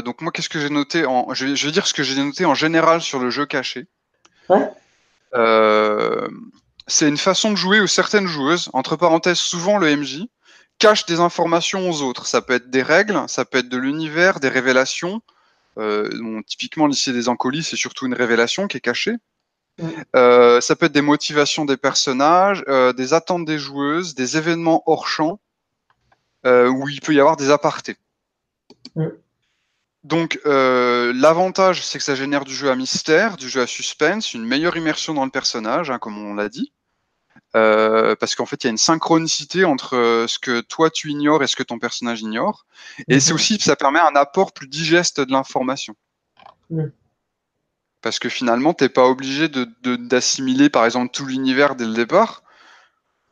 donc moi, qu'est-ce que j'ai noté je vais dire ce que j'ai noté en général sur le jeu caché. ouais, Euh, c'est une façon de jouer où certaines joueuses, entre parenthèses souvent le MJ, cachent des informations aux autres. Ça peut être des règles, ça peut être de l'univers, des révélations. Bon, typiquement, lycée des Encolis, c'est surtout une révélation qui est cachée. mm, Ça peut être des motivations des personnages, des attentes des joueuses, des événements hors champ, où il peut y avoir des apartés. mm, Donc, l'avantage, c'est que ça génère du jeu à mystère, du jeu à suspense, une meilleure immersion dans le personnage, hein, comme on l'a dit. Parce qu'en fait, il y a une synchronicité entre ce que toi tu ignores et ce que ton personnage ignore. Et c'est mhm, aussi, ça permet un apport plus digeste de l'information. mm. Parce que finalement, t'es pas obligé d'assimiler, par exemple, tout l'univers dès le départ.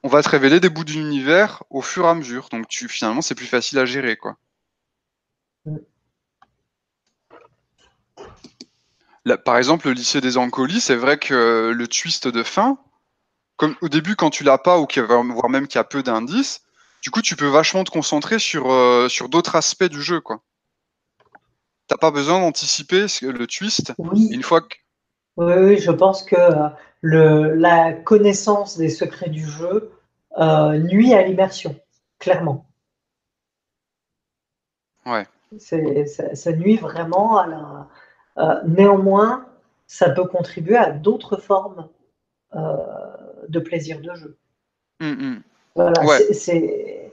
On va te révéler des bouts d'univers au fur et à mesure. Donc finalement, c'est plus facile à gérer, quoi. Là, par exemple, le lycée des Ancolis, c'est vrai que le twist de fin, comme au début, quand tu l'as pas, ou voire même qu'il y a peu d'indices, du coup, tu peux vachement te concentrer sur d'autres aspects du jeu, quoi. T'as pas besoin d'anticiper le twist. Oui, Une fois que... oui, je pense que la connaissance des secrets du jeu nuit à l'immersion, clairement. Ouais. Ça nuit vraiment à la. Néanmoins, ça peut contribuer à d'autres formes euh, de plaisir de jeu. Voilà, Ouais.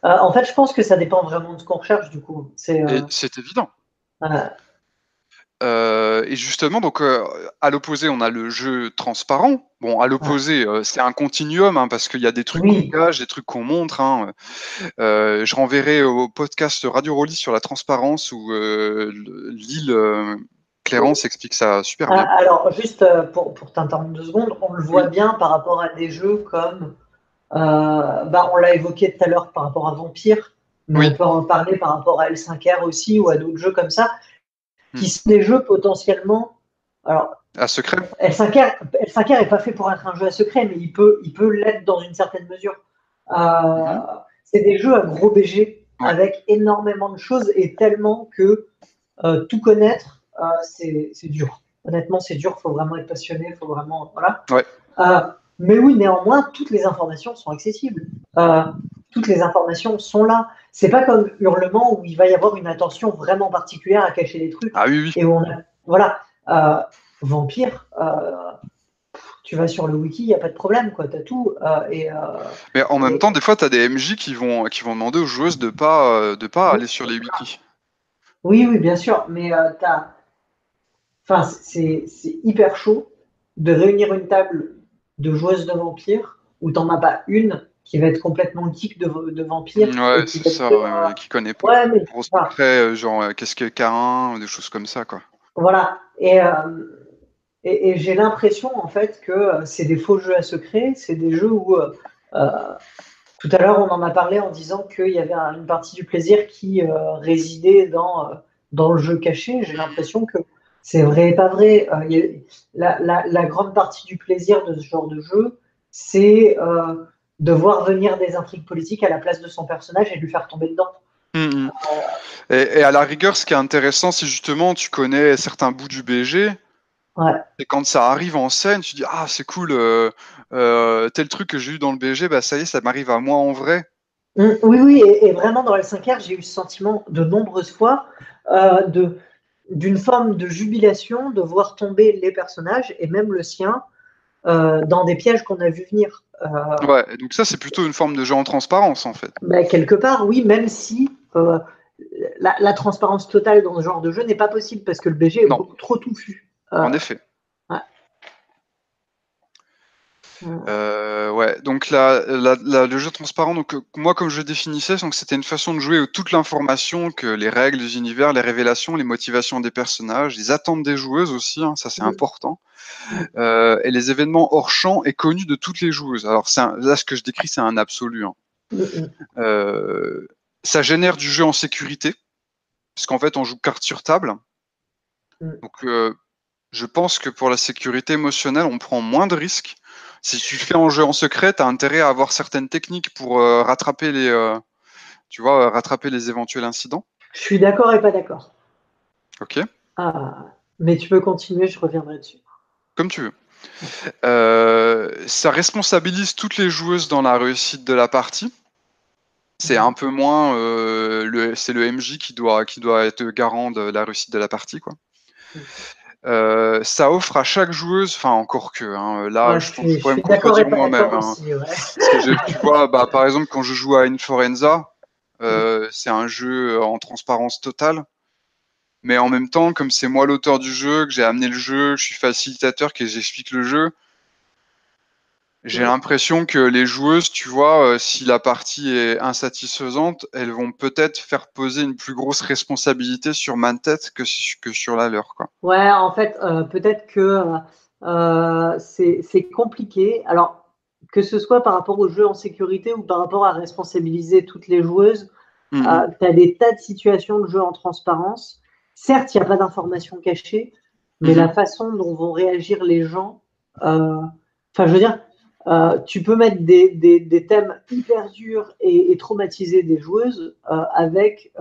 en fait, je pense que ça dépend vraiment de ce qu'on recherche, du coup. Et c'est évident. Euh, Et justement, donc à l'opposé, on a le jeu transparent. Bon, à l'opposé, c'est un continuum hein, parce qu'il y a des trucs qu'on oui, cache, des trucs qu'on montre. Hein. Je renverrai au podcast Radio Rolly sur la transparence où Lille Clérance explique ça super bien. alors juste pour t'interrompre 2 secondes, on le voit Oui, bien par rapport à des jeux comme, on l'a évoqué tout à l'heure par rapport à Vampire, mais on oui, peut en parler par rapport à L5R aussi ou à d'autres jeux comme ça, hmm. qui sont des jeux potentiellement. Alors, À secret. L5R est pas fait pour être un jeu à secret, mais il peut l'être dans une certaine mesure. Euh, Mhm. c'est des jeux à gros BG Ouais, avec énormément de choses et tellement que tout connaître, c'est dur. Honnêtement, c'est dur. Il faut vraiment être passionné. Il faut vraiment. Voilà. ouais. Mais oui, néanmoins, toutes les informations sont accessibles. Toutes les informations sont là. C'est pas comme Hurlement où il va y avoir une attention vraiment particulière à cacher les trucs Ah oui, oui. et où on a. Voilà. Vampire, tu vas sur le wiki, il n'y a pas de problème, quoi. Tu as tout. Mais en même Et temps, des fois, tu as des MJ qui vont demander aux joueuses de pas aller sur les wikis. oui, oui, bien sûr. Mais enfin, c'est hyper chaud de réunir une table de joueuses de vampires où t'en as pas une qui va être complètement geek de vampires Ouais, et qui c'est va te ça, dire qui connaît pas ouais, mais gros enfin, secret, genre qu'est-ce que K1, des choses comme ça, quoi. voilà. Et j'ai l'impression en fait que c'est des faux jeux à secret, c'est des jeux où euh, tout à l'heure on en a parlé en disant qu'il y avait une partie du plaisir qui résidait dans le jeu caché. J'ai l'impression que c'est vrai et pas vrai. La grande partie du plaisir de ce genre de jeu, c'est de voir venir des intrigues politiques à la place de son personnage et de lui faire tomber dedans. Mhm. Et à la rigueur, ce qui est intéressant, si justement tu connais certains bouts du BG, Ouais. et quand ça arrive en scène, tu dis ah c'est cool, tel truc que j'ai eu dans le BG, bah ça y est, ça m'arrive à moi en vrai. Oui, oui, et vraiment dans L5R, j'ai eu ce sentiment de nombreuses fois d'une forme de jubilation de voir tomber les personnages et même le sien dans des pièges qu'on a vu venir. Ouais, et donc ça c'est plutôt une forme de jeu en transparence en fait. Quelque part, oui, même si la transparence totale dans ce genre de jeu n'est pas possible parce que le BG est Non, beaucoup trop touffu. en effet. Ouais. Euh, Ouais, donc le jeu transparent, donc moi comme je le définissais, donc c'était une façon de jouer où toute l'information, que les règles, les univers, les révélations, les motivations des personnages, les attentes des joueuses aussi, hein, ça c'est important, et les événements hors champ est connu de toutes les joueuses. Alors là ce que je décris c'est un absolu. Hein. Euh, Ça génère du jeu en sécurité, parce qu'en fait on joue carte sur table, donc je pense que pour la sécurité émotionnelle on prend moins de risques. Si tu le fais en jeu en secret, tu as intérêt à avoir certaines techniques pour rattraper les éventuels incidents. je suis d'accord et pas d'accord. Ok, Mais tu peux continuer, je reviendrai dessus. comme tu veux. Ça responsabilise toutes les joueuses dans la réussite de la partie. C'est un peu moins c'est le MJ qui doit être garant de la réussite de la partie, quoi. Ça offre à chaque joueuse, enfin encore que, hein, là Ouais, je pense que je je pourrais me suis d'accord et contredire pas moi-même. d'accord Hein. aussi. Ouais. Parce que tu vois, bah, par exemple, quand je joue à Inforenza, c'est un jeu en transparence totale. Mais en même temps, comme c'est moi l'auteur du jeu, que j'ai amené le jeu, que je suis facilitateur, que j'explique le jeu, J'ai l'impression que les joueuses, tu vois, si la partie est insatisfaisante, elles vont peut-être faire poser une plus grosse responsabilité sur ma tête que sur la leur, quoi. Ouais, en fait, peut-être que c'est compliqué. Alors, que ce soit par rapport au jeu en sécurité ou par rapport à responsabiliser toutes les joueuses, Mhm, tu as des tas de situations de jeu en transparence. Certes, il n'y a pas d'informations cachées, mais la mhm, façon dont vont réagir les gens, enfin, je veux dire, tu peux mettre des thèmes hyper durs et traumatiser des joueuses avec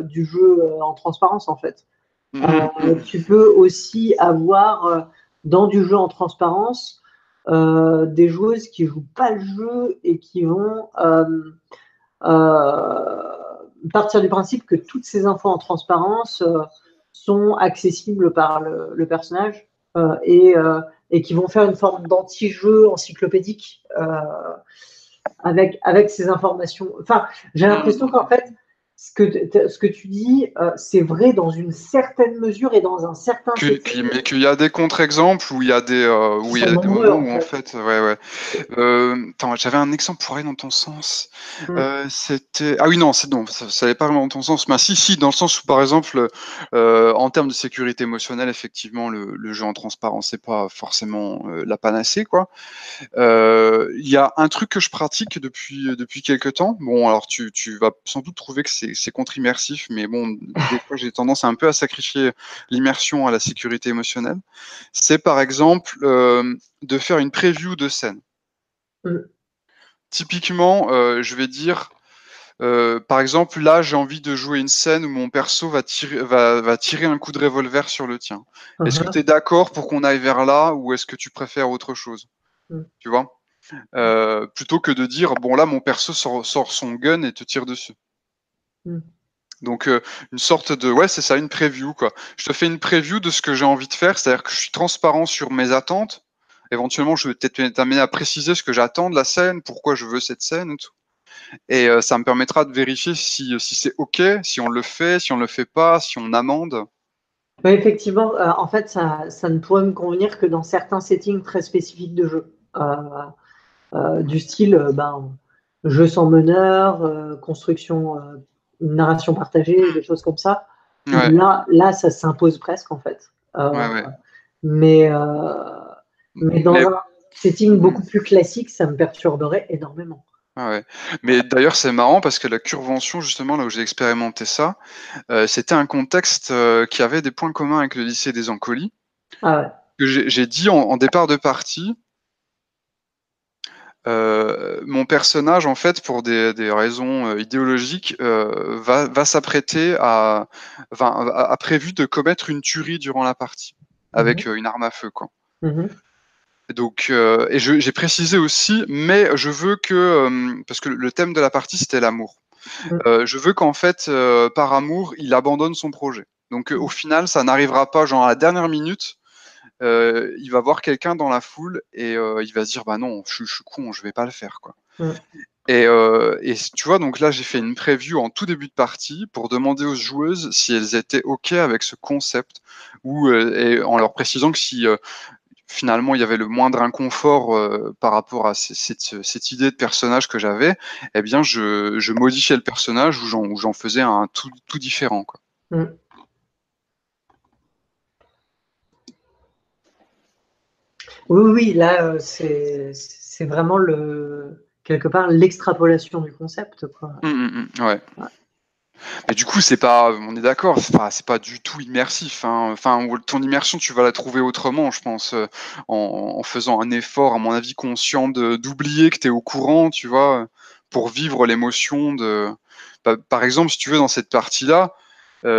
du jeu en transparence, en fait. mhm, mhm. Tu peux aussi avoir dans du jeu en transparence des joueuses qui jouent pas le jeu et qui vont euh, partir du principe que toutes ces infos en transparence sont accessibles par le personnage et qui vont faire une forme d'anti-jeu encyclopédique avec ces informations. Enfin, j'ai l'impression qu'en fait, ce que tu dis, c'est vrai dans une certaine mesure et dans un certain setting Mais qu'il y a des contre-exemples qui où il y sont a des nombreux moments en où en fait. fait, ouais, ouais. Attends, j'avais un exemple pour aller dans ton sens. Mm. C'était, ah oui, non, ça allait pas vraiment dans ton sens. Mais si, dans le sens où, par exemple, en termes de sécurité émotionnelle, effectivement, le jeu en transparence, c'est pas forcément la panacée, quoi. Il y a un truc que je pratique depuis quelques temps. Bon, alors tu vas sans doute trouver que c'est contre-immersif, mais bon, des fois j'ai tendance un peu à sacrifier l'immersion à la sécurité émotionnelle. C'est par exemple de faire une preview de scène. Mm. Typiquement, je vais dire, par exemple, là j'ai envie de jouer une scène où mon perso va tirer un coup de revolver sur le tien. Est-ce que tu es Mhm. d'accord pour qu'on aille vers là ou est-ce que tu préfères autre chose? Mm. Tu vois? Plutôt que de dire bon là mon perso sort son gun et te tire dessus. Mm. Donc une sorte de ouais c'est ça une preview quoi. Je te fais une preview de ce que j'ai envie de faire, c'est-à-dire que je suis transparent sur mes attentes. Éventuellement je vais peut-être t'amener à préciser ce que j'attends de la scène, pourquoi je veux cette scène et tout. Et ça me permettra de vérifier si c'est ok, si on le fait, si on le fait pas, si on amende. Oui, effectivement, en fait, ça ne pourrait me convenir que dans certains settings très spécifiques de jeu. Du style jeu sans meneur, construction, narration partagée, des choses comme ça, où Ouais, là ça s'impose presque en fait. ouais, ouais. Mais, euh, mais Mais dans un setting beaucoup plus classique, ça me perturberait énormément. ouais, ouais. Mais d'ailleurs, c'est marrant parce que la Curvention, justement, là où j'ai expérimenté ça, c'était un contexte qui avait des points communs avec le lycée des Ancolis. Ah ouais. Que j'ai dit en départ de partie, mon personnage, en fait, pour des raisons idéologiques, va s'apprêter a prévu de commettre une tuerie durant la partie avec Mhm. une arme à feu, quoi. Mhm. Donc, et j'ai précisé aussi, mais je veux que, parce que le thème de la partie c'était l'amour. Je veux qu'en fait, par amour, il abandonne son projet. Donc, au Mhm. final, ça n'arrivera pas genre à la dernière minute. Il va voir quelqu'un dans la foule et il va se dire bah non, je suis con, je vais pas le faire quoi. Mhm. Et tu vois, donc là j'ai fait une preview en tout début de partie pour demander aux joueuses si elles étaient ok avec ce concept ou et en leur précisant que si finalement il y avait le moindre inconfort par rapport à cette idée de personnage que j'avais, eh bien je modifiais le personnage ou j'en faisais un tout différent quoi. Mhm. Oui, oui, oui, là, c'est vraiment quelque part l'extrapolation du concept, quoi. Ouais. Ouais. Mais du coup, c'est pas, on est d'accord, c'est pas du tout immersif, hein. Enfin, ton immersion, tu vas la trouver autrement, je pense, en faisant un effort, à mon avis, conscient d'oublier que tu es au courant, tu vois, pour vivre l'émotion de. Par exemple, si tu veux, dans cette partie-là,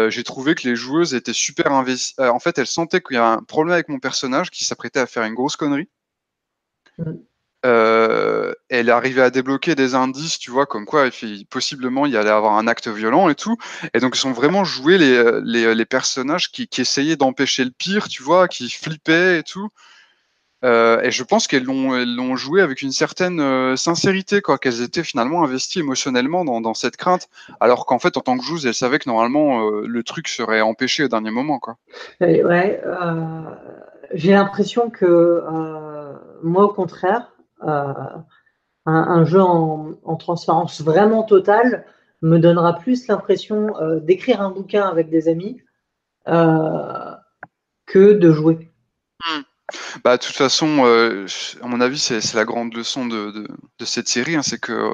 j'ai trouvé que les joueuses étaient super investies. En fait, elles sentaient qu'il y a un problème avec mon personnage qui s'apprêtait à faire une grosse connerie. Mm. Elle arrivait à débloquer des indices, tu vois, comme quoi possiblement il y allait avoir un acte violent et tout. Et donc ils ont vraiment joué les personnages qui essayaient d'empêcher le pire, tu vois, qui flippaient et tout. Et je pense elles l'ont joué avec une certaine sincérité, quoi, qu'elles étaient finalement investies émotionnellement dans cette crainte, alors qu'en fait en tant que joueuse, elles savaient que normalement le truc serait empêché au dernier moment, quoi. Ouais, j'ai l'impression que moi, au contraire, Un jeu en transparence vraiment totale me donnera plus l'impression d'écrire un bouquin avec des amis que de jouer. Hmm. Bah, de toute façon, à mon avis, c'est la grande leçon de cette série, hein, c'est que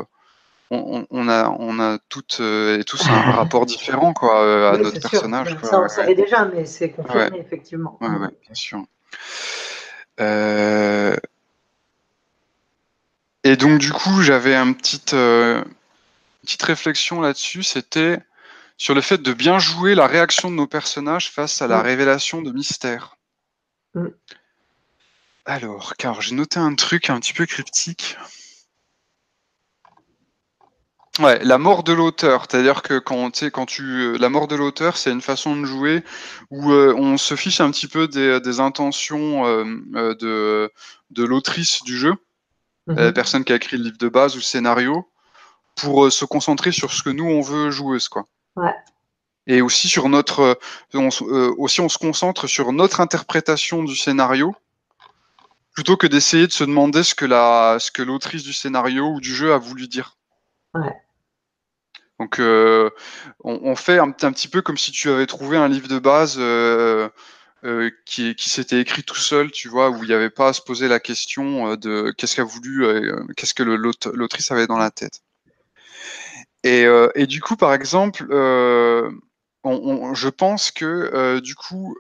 on a toutes et tous un rapport différent quoi, à Oui, notre c'est sûr. personnage. Ben, Quoi. ça, on le savait déjà, mais c'est Ouais, ouais, confirmé, effectivement. ouais, ouais, bien sûr. Euh, et donc, du coup, j'avais petite réflexion là-dessus, c'était sur le fait de bien jouer la réaction de nos personnages face à la Mm, révélation de mystère. mm, Alors, car j'ai noté un truc un petit peu cryptique. Ouais, la mort de l'auteur, c'est-à-dire que la mort de l'auteur, c'est une façon de jouer où on se fiche un petit peu des intentions de l'autrice du jeu, la mhm. personne qui a écrit le livre de base ou le scénario, pour se concentrer sur ce que nous on veut joueuse, quoi. Ouais, Et aussi sur aussi on se concentre sur notre interprétation du scénario plutôt que d'essayer de se demander ce que l'autrice du scénario ou du jeu a voulu dire. ouais, Donc, on fait un petit peu comme si tu avais trouvé un livre de base qui s'était écrit tout seul, tu vois, où il n'y avait pas à se poser la question de qu'est-ce qu'a voulu, qu'est-ce que l'autrice avait dans la tête. Et du coup, par exemple, je pense que du coup,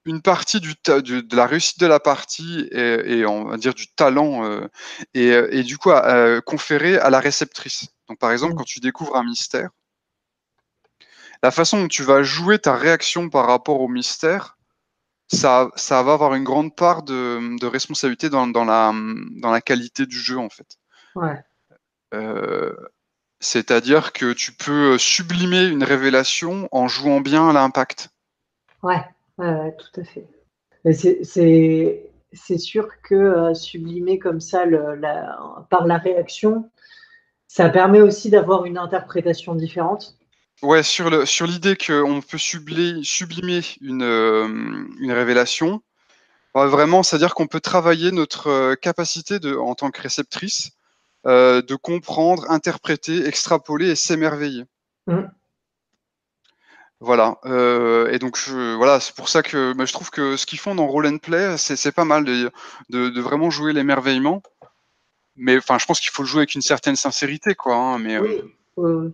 une partie de la réussite de la partie et on va dire du talent et du coup conféré à la réceptrice. Donc, par exemple, mm, quand tu découvres un mystère, la façon dont tu vas jouer ta réaction par rapport au mystère, ça va avoir une grande part de responsabilité dans la qualité du jeu, en fait. ouais, Euh, C'est-à-dire que tu peux sublimer une révélation en jouant bien à l'impact. ouais, ouais, ouais, tout à fait. Mais c'est sûr que sublimer comme ça par la réaction, ça permet aussi d'avoir une interprétation différente. Ouais, sur l'idée qu'on peut sublimer une révélation, ouais, vraiment, c'est-à-dire qu'on peut travailler notre capacité en tant que réceptrice de comprendre, interpréter, extrapoler et s'émerveiller. Mm, Voilà. Et donc voilà, c'est pour ça que je trouve que ce qu'ils font dans Roll and Play, c'est pas mal de vraiment jouer l'émerveillement. Mais enfin, je pense qu'il faut le jouer avec une certaine sincérité, quoi. Hein, mais oui, oui, oui.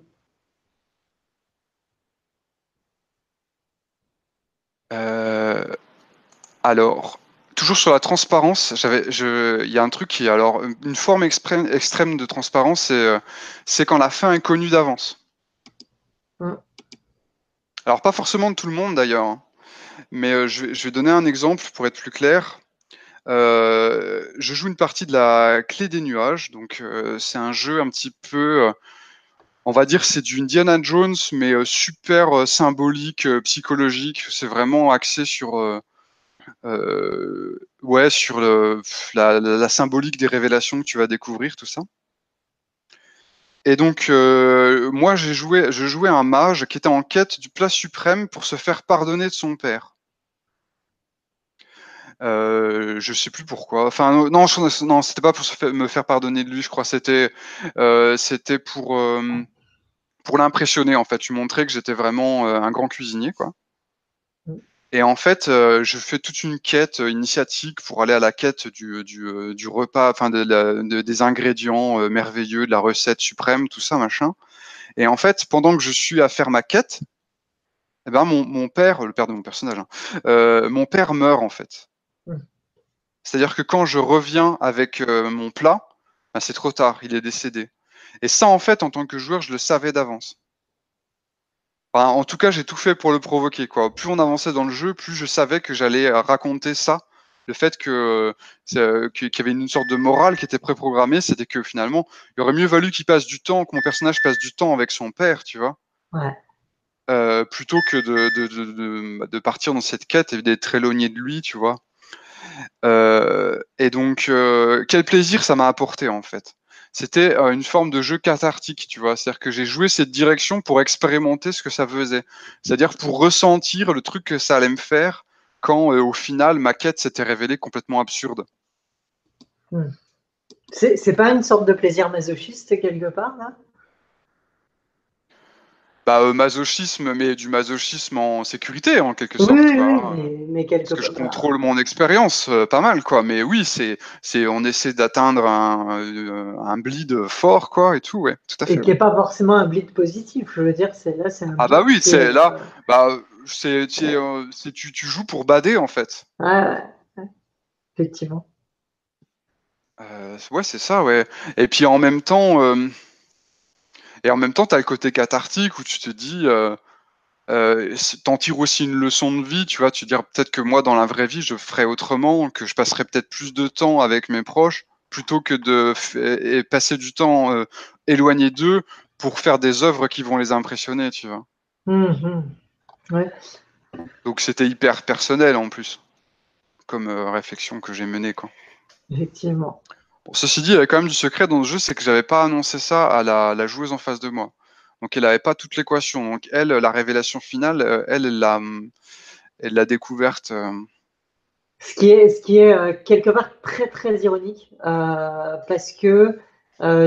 euh, alors, toujours sur la transparence, il y a un truc qui, alors, une forme extrême de transparence, c'est quand la fin est connue d'avance. Mm, Alors, pas forcément de tout le monde d'ailleurs, hein, mais je vais donner un exemple pour être plus clair. Je joue une partie de la Clé des nuages, donc c'est un jeu un petit peu, on va dire, c'est du Indiana Jones, mais super symbolique, psychologique. C'est vraiment axé sur, ouais, sur la symbolique des révélations que tu vas découvrir, tout ça. Et donc, moi, je jouais un mage qui était en quête du plat suprême pour se faire pardonner de son père. Je sais plus pourquoi. Enfin, non, non, c'était pas pour me faire pardonner de lui, je crois. C'était pour l'impressionner, en fait. Tu montrais que j'étais vraiment un grand cuisinier, quoi. mm. Et en fait, je fais toute une quête initiatique pour aller à la quête du repas, enfin des ingrédients merveilleux, de la recette suprême, tout ça, machin. Et en fait, pendant que je suis à faire ma quête, eh ben mon père, le père de mon personnage, hein, mon père meurt en fait. Mm. C'est-à-dire que quand je reviens avec mon plat, ben, c'est trop tard, il est décédé. Et ça, en fait, en tant que joueur, je le savais d'avance. Enfin, en tout cas, j'ai tout fait pour le provoquer, quoi. Plus on avançait dans le jeu, plus je savais que j'allais raconter ça. Le fait qu'il y avait une sorte de morale qui était préprogrammée, c'était que finalement, il aurait mieux valu qu'il passe du temps, que mon personnage passe du temps avec son père, tu vois, Ouais, plutôt que de partir dans cette quête et d'être éloigné de lui, tu vois. Et donc, quel plaisir ça m'a apporté en fait. C'était une forme de jeu cathartique, tu vois. C'est-à-dire que j'ai joué cette direction pour expérimenter ce que ça faisait. C'est-à-dire pour ressentir le truc que ça allait me faire quand, au final, ma quête s'était révélée complètement absurde. mm. C'est pas une sorte de plaisir masochiste quelque part, là? Bah, masochisme, mais du masochisme en sécurité, en quelque Oui, sorte, oui, quoi, oui, hein. mais Parce quelque que je part. contrôle mon expérience, pas mal, quoi. Mais oui, on essaie d'atteindre un bleed fort, quoi, et tout, ouais, tout à Et fait, qui ouais. n'est pas forcément un bleed positif. Je veux dire, c'est un Ah bah bleed oui, qui est. c'est là, bah, tu joues pour bader, en fait. Ouais, ouais, effectivement. Ouais, c'est ça, ouais. Et puis en même temps, t'as le côté cathartique où tu te dis, t'en tires aussi une leçon de vie, tu vois, tu te dis peut-être que moi dans la vraie vie je ferais autrement, que je passerais peut-être plus de temps avec mes proches plutôt que et passer du temps éloigné d'eux pour faire des œuvres qui vont les impressionner, tu vois. Mhm. Ouais, Donc c'était hyper personnel en plus comme réflexion que j'ai menée, quoi. effectivement. Bon, ceci dit, il y avait quand même du secret dans ce jeu, c'est que j'avais pas annoncé ça à la joueuse en face de moi. Donc elle avait pas toute l'équation. Donc elle, la révélation finale, elle l'a découverte. Ce qui est quelque part très très ironique parce que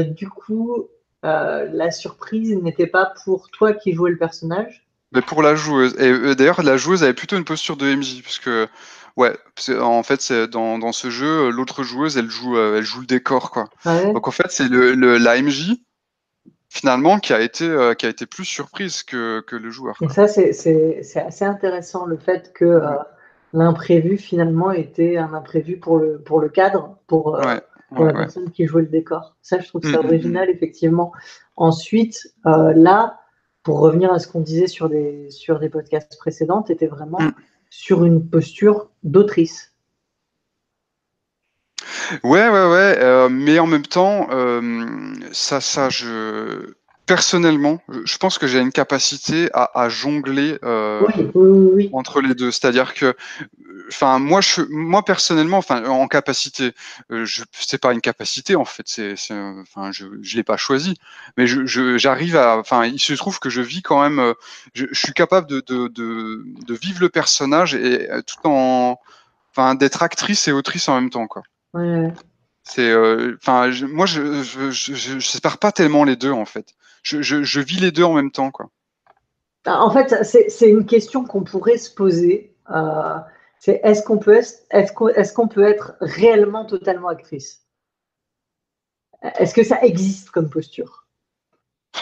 du coup la surprise n'était pas pour toi qui jouais le personnage. Mais pour la joueuse. Et d'ailleurs, la joueuse avait plutôt une posture de MJ, parce que, ouais, en fait, c'est dans ce jeu, l'autre joueuse, elle joue le décor, quoi. Ouais. Donc en fait, c'est la MJ finalement qui a été plus surprise que le joueur, Et quoi. ça c'est assez intéressant le fait que Ouais, l'imprévu finalement était un imprévu pour le cadre, ouais, pour ouais, la ouais. personne qui jouait le décor. Ça je trouve Mm, ça mm, mm. original effectivement. Ensuite là pour revenir à ce qu'on disait sur des podcasts précédents, tu étais vraiment Mm. sur une posture d'autrice. Ouais, ouais, ouais. Mais en même temps, personnellement, je pense que j'ai une capacité à jongler. Oui, oui, oui, oui. Entre les deux, c'est-à-dire que, enfin, moi personnellement, enfin, en capacité, c'est pas une capacité en fait, enfin, je l'ai pas choisi, mais j'arrive à, enfin, il se trouve que je vis quand même, je suis capable de vivre le personnage et enfin, d'être actrice et autrice en même temps, quoi. Ouais, ouais. Enfin, moi, je sépare pas tellement les deux en fait. Je vis les deux en même temps, quoi. En fait, c'est une question qu'on pourrait se poser. C'est est-ce qu'on peut être réellement totalement actrice? Est-ce que ça existe comme posture?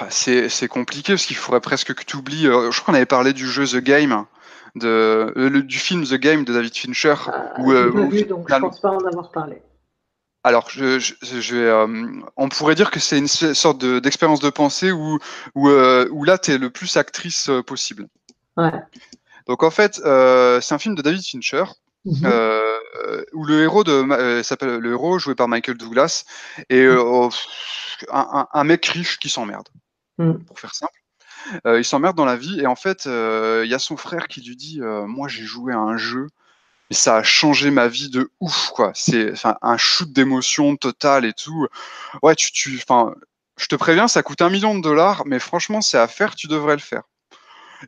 Ah, c'est compliqué parce qu'il faudrait presque que tu oublies. Je crois qu'on avait parlé du jeu The Game, du film The Game de David Fincher, Je l'ai pas où vu, donc je finalement. pense pas en avoir parlé. Alors, on pourrait dire que c'est une sorte d'expérience de pensée où là, tu es le plus actrice possible. Ouais. Donc, en fait, c'est un film de David Fincher Mhm. euh, où s'appelle le héros joué par Michael Douglas et un mec riche qui s'emmerde, Mhm. pour faire simple. Il s'emmerde dans la vie et en fait, il y a son frère qui lui dit moi j'ai joué à un jeu et ça a changé ma vie de ouf quoi. C'est enfin un shoot d'émotion totale et tout. Ouais, enfin, je te préviens, ça coûte 1 million de dollars, mais franchement c'est à faire, tu devrais le faire.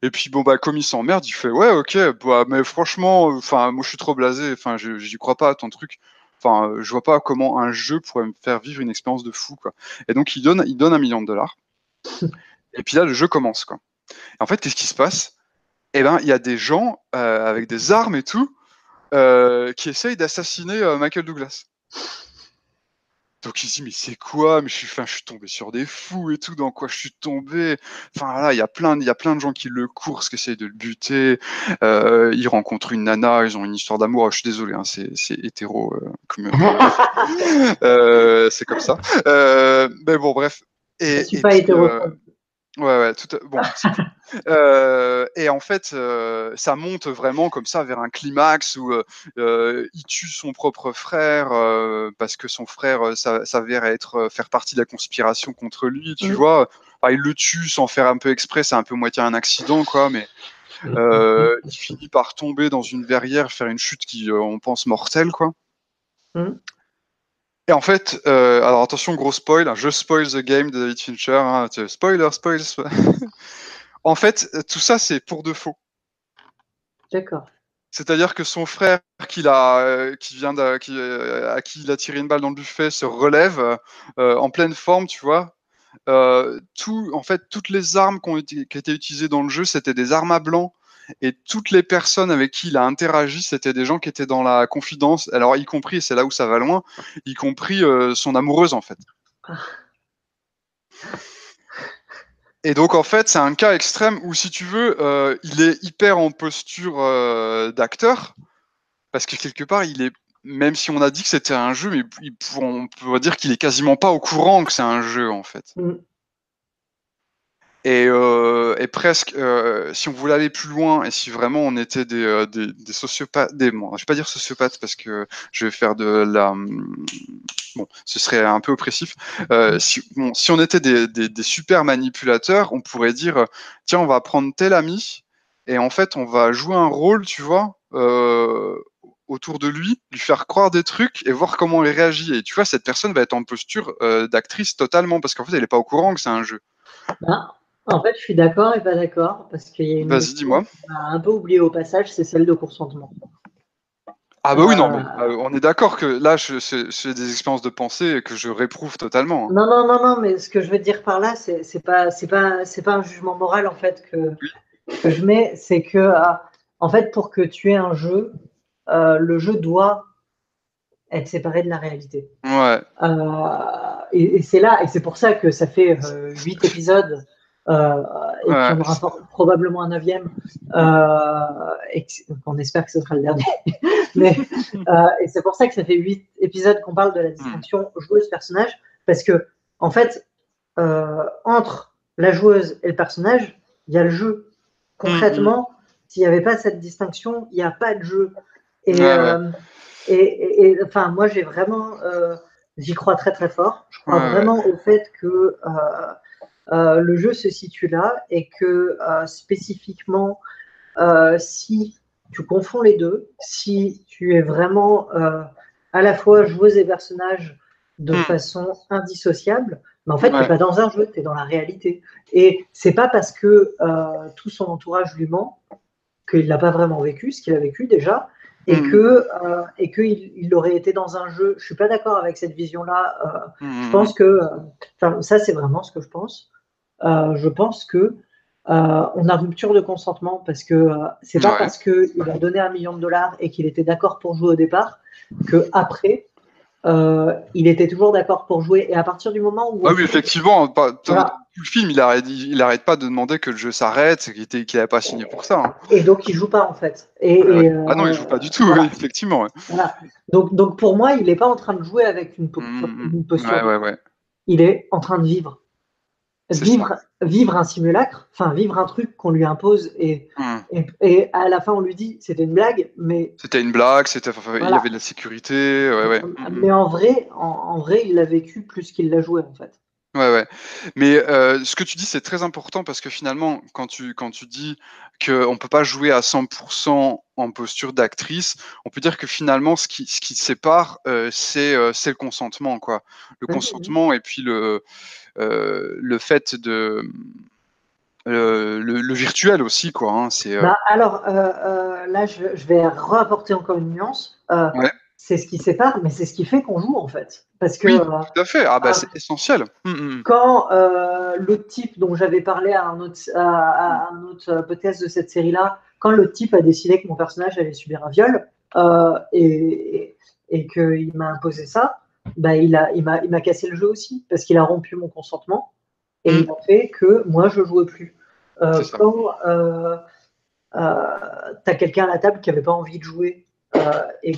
Et puis bon bah comme il s'emmerde, il fait ouais ok, bah mais franchement, enfin moi je suis trop blasé, enfin j'y crois pas à ton truc. Enfin, je vois pas comment un jeu pourrait me faire vivre une expérience de fou quoi. Et donc il donne 1 million de dollars. Et puis là le jeu commence quoi. En fait, qu'est-ce qui se passe? Eh ben, il y a des gens avec des armes et tout qui essayent d'assassiner Michael Douglas. Donc il se dit mais c'est quoi? Mais je suis tombé sur des fous et tout. Dans quoi je suis tombé? Enfin là, il y a plein de gens qui le courent, qui essayent de le buter. Il rencontre une nana, ils ont une histoire d'amour. Je suis désolé, hein, c'est hétéro comme c'est comme ça. Mais bon, bref. Je suis Et pas puis hétérophobe. ouais, ouais, bon, c'est cool. Et en fait, ça monte vraiment comme ça vers un climax où il tue son propre frère parce que son frère s'avère faire partie de la conspiration contre lui, tu Mhm. vois. Enfin, il le tue sans faire un peu exprès, c'est un peu moitié un accident, quoi, mais il finit par tomber dans une verrière, faire une chute qui, on pense, mortelle, quoi. Mhm. Et en fait, alors attention, gros spoil, hein, je spoil the game de David Fincher, hein, spoiler, spoil. En fait, tout ça, c'est pour de faux. D'accord. C'est-à-dire que son frère à qui il a tiré une balle dans le buffet se relève en pleine forme, tu vois. En fait, toutes les armes qui étaient utilisées dans le jeu, c'était des armes à blanc. Et toutes les personnes avec qui il a interagi, c'était des gens qui étaient dans la confidence. Alors, y compris, et c'est là où ça va loin, y compris son amoureuse, en fait. Et donc, en fait, c'est un cas extrême où, si tu veux, il est hyper en posture d'acteur, parce que quelque part, même si on a dit que c'était un jeu, mais on pourrait dire qu'il est quasiment pas au courant que c'est un jeu, en fait. Et presque, si on voulait aller plus loin, et si vraiment on était des sociopathes, bon, je vais pas dire sociopathes parce que je vais faire de la, bon, ce serait un peu oppressif. Si on était des super manipulateurs, on pourrait dire, tiens, on va prendre tel ami, et en fait, on va jouer un rôle, tu vois, autour de lui faire croire des trucs et voir comment il réagit. Et tu vois, cette personne va être en posture d'actrice totalement, parce qu'en fait, elle n'est pas au courant que c'est un jeu. En fait, je suis d'accord et pas d'accord, parce qu'il y a une Vas-y, notion dis-moi. qu'on a un peu oubliée au passage, c'est celle de consentement. Ah bah oui, non, mais Euh, on est d'accord que là, c'est des expériences de pensée que je réprouve totalement, hein. non, non, non, non, mais ce que je veux dire par là, c'est pas un jugement moral en fait Oui. que je mets, c'est que en fait, pour que tu aies un jeu, le jeu doit être séparé de la réalité. Ouais. Et c'est là, et c'est pour ça que ça fait 8 épisodes, euh, et qu'il y Ouais. en aura probablement un 9e, et qu'on espère que ce sera le dernier. Mais, et c'est pour ça que ça fait 8 épisodes qu'on parle de la distinction joueuse-personnage, parce que, en fait, entre la joueuse et le personnage, il y a le jeu. Concrètement, s'il n'y avait pas cette distinction, il n'y a pas de jeu. Et, Ouais, ouais. enfin, moi, j'y crois très très fort. Je crois Ouais, ouais. vraiment au fait que le jeu se situe là et que spécifiquement, si tu confonds les deux, si tu es vraiment à la fois joueuse et personnage de façon indissociable, mais en fait, tu n'es Ouais. pas dans un jeu, tu es dans la réalité. Et c'est pas parce que tout son entourage lui ment qu'il l'a pas vraiment vécu, ce qu'il a vécu déjà, et qu'il aurait été dans un jeu. Je suis pas d'accord avec cette vision-là. Je pense que, ça c'est vraiment ce que je pense. Je pense que on a rupture de consentement parce que c'est pas Ouais. parce qu'il a donné 1 million de dollars et qu'il était d'accord pour jouer au départ que après il était toujours d'accord pour jouer. Et à partir du moment où Ah en oui, fait, effectivement, tout voilà. le film, il arrête pas de demander que le jeu s'arrête, qu'il n'avait pas signé pour ça, hein. Et donc il joue pas en fait. Ouais, ouais. Ah non, il joue pas du tout, oui, Voilà. effectivement. Ouais. Voilà. Donc pour moi, il n'est pas en train de jouer avec une posture Ouais, de ouais, jeu. ouais. Il est en train de vivre. C'est ça. Vivre un simulacre, enfin vivre un truc qu'on lui impose Hum. et à la fin on lui dit c'était une blague, mais C'était une blague, il y voilà. avait de la sécurité, ouais, ouais. Mais en vrai, il l'a vécu plus qu'il l'a joué en fait. Ouais, ouais. Mais ce que tu dis, c'est très important parce que finalement, quand tu dis qu'on ne peut pas jouer à 100% en posture d'actrice, on peut dire que finalement, ce qui sépare, c'est le consentement, quoi. Le consentement et puis le fait le virtuel aussi, quoi, hein, Alors là, je vais rapporter encore une nuance. Ouais. C'est ce qui sépare, mais c'est ce qui fait qu'on joue en fait. Parce que Oui, tout à fait. Ah bah c'est essentiel. quand l'autre type dont j'avais parlé à un autre podcast de cette série-là, quand l'autre type a décidé que mon personnage allait subir un viol et qu'il m'a imposé ça, bah, il m'a cassé le jeu aussi parce qu'il a rompu mon consentement et il a fait que moi je jouais plus. C'est ça. Quand tu as quelqu'un à la table qui n'avait pas envie de jouer et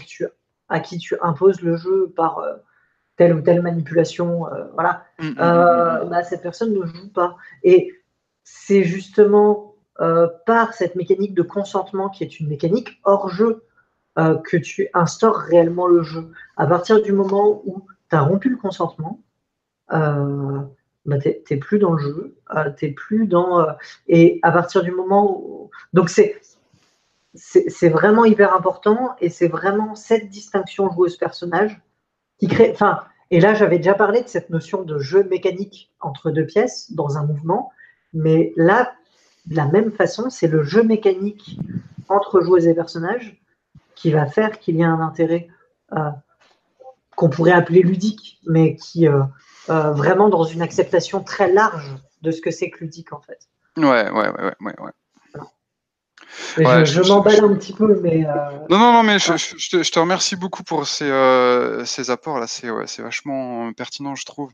à qui tu imposes le jeu par telle ou telle manipulation, voilà, bah, cette personne ne joue pas. Et c'est justement par cette mécanique de consentement qui est une mécanique hors jeu que tu instaures réellement le jeu. À partir du moment où tu as rompu le consentement, bah, t'es plus dans le jeu, t'es plus dans. Et à partir du moment où. Donc c'est vraiment hyper important et c'est vraiment cette distinction joueuse-personnage qui crée. Enfin, et là, j'avais déjà parlé de cette notion de jeu mécanique entre deux pièces dans un mouvement, mais là, de la même façon, c'est le jeu mécanique entre joueuses et personnages qui va faire qu'il y a un intérêt qu'on pourrait appeler ludique, mais qui vraiment dans une acceptation très large de ce que c'est que ludique en fait. Ouais. Ouais, Je m'emballe un petit peu, mais non, mais ouais. je te remercie beaucoup pour ces apports là, c'est vachement pertinent, je trouve.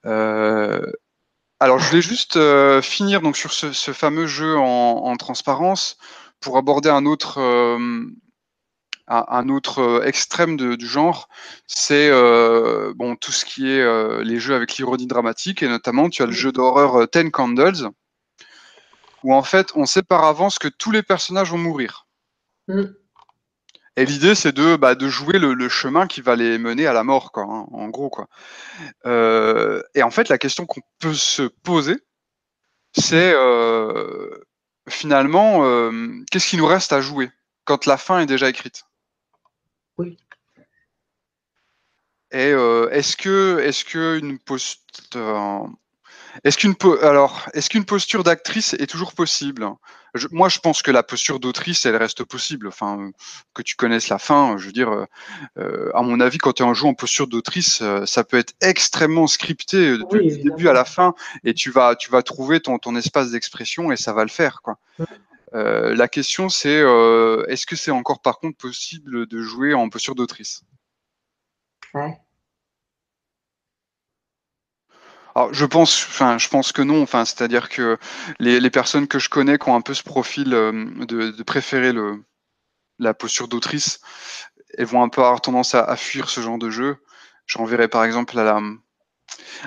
Alors, je voulais juste finir donc sur ce fameux jeu en transparence pour aborder un autre extrême du genre, c'est bon, tout ce qui est les jeux avec l'ironie dramatique, et notamment tu as le jeu d'horreur Ten Candles, où en fait on sait par avance que tous les personnages vont mourir. Et l'idée c'est de jouer le chemin qui va les mener à la mort, quoi, hein, en gros, quoi. Et en fait la question qu'on peut se poser, c'est finalement qu'est-ce qui nous reste à jouer quand la fin est déjà écrite? Oui. Et est-ce qu'une posture d'actrice est toujours possible? Moi, je pense que la posture d'autrice, elle reste possible. Enfin, que tu connaisses la fin, je veux dire, à mon avis, quand tu es en jeu en posture d'autrice, ça peut être extrêmement scripté Oui, du début à évidemment. la fin, et tu vas trouver ton espace d'expression et ça va le faire, quoi. La question, c'est est-ce que c'est encore par contre possible de jouer en posture d'autrice? Ouais. Alors, je pense que non. Enfin, c'est-à-dire que les personnes que je connais qui ont un peu ce profil de préférer la posture d'autrice, elles vont un peu avoir tendance à fuir ce genre de jeu. Je renverrai par exemple à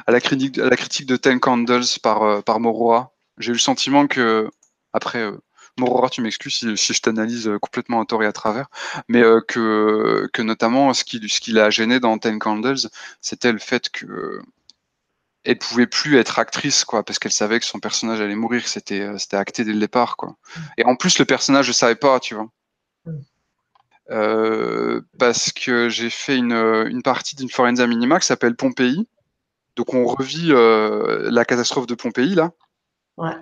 la critique de Ten Candles par Morora. J'ai eu le sentiment que, après, Morora, tu m'excuses si je t'analyse complètement à tort et à travers, mais que notamment ce qui l'a gêné dans Ten Candles, c'était le fait que elle pouvait plus être actrice, quoi, parce qu'elle savait que son personnage allait mourir, c'était acté dès le départ, quoi. Et en plus, le personnage, je savais pas, tu vois. Parce que j'ai fait une partie d'une Forenza Minima qui s'appelle Pompéi. Donc on revit la catastrophe de Pompéi, là. Ouais.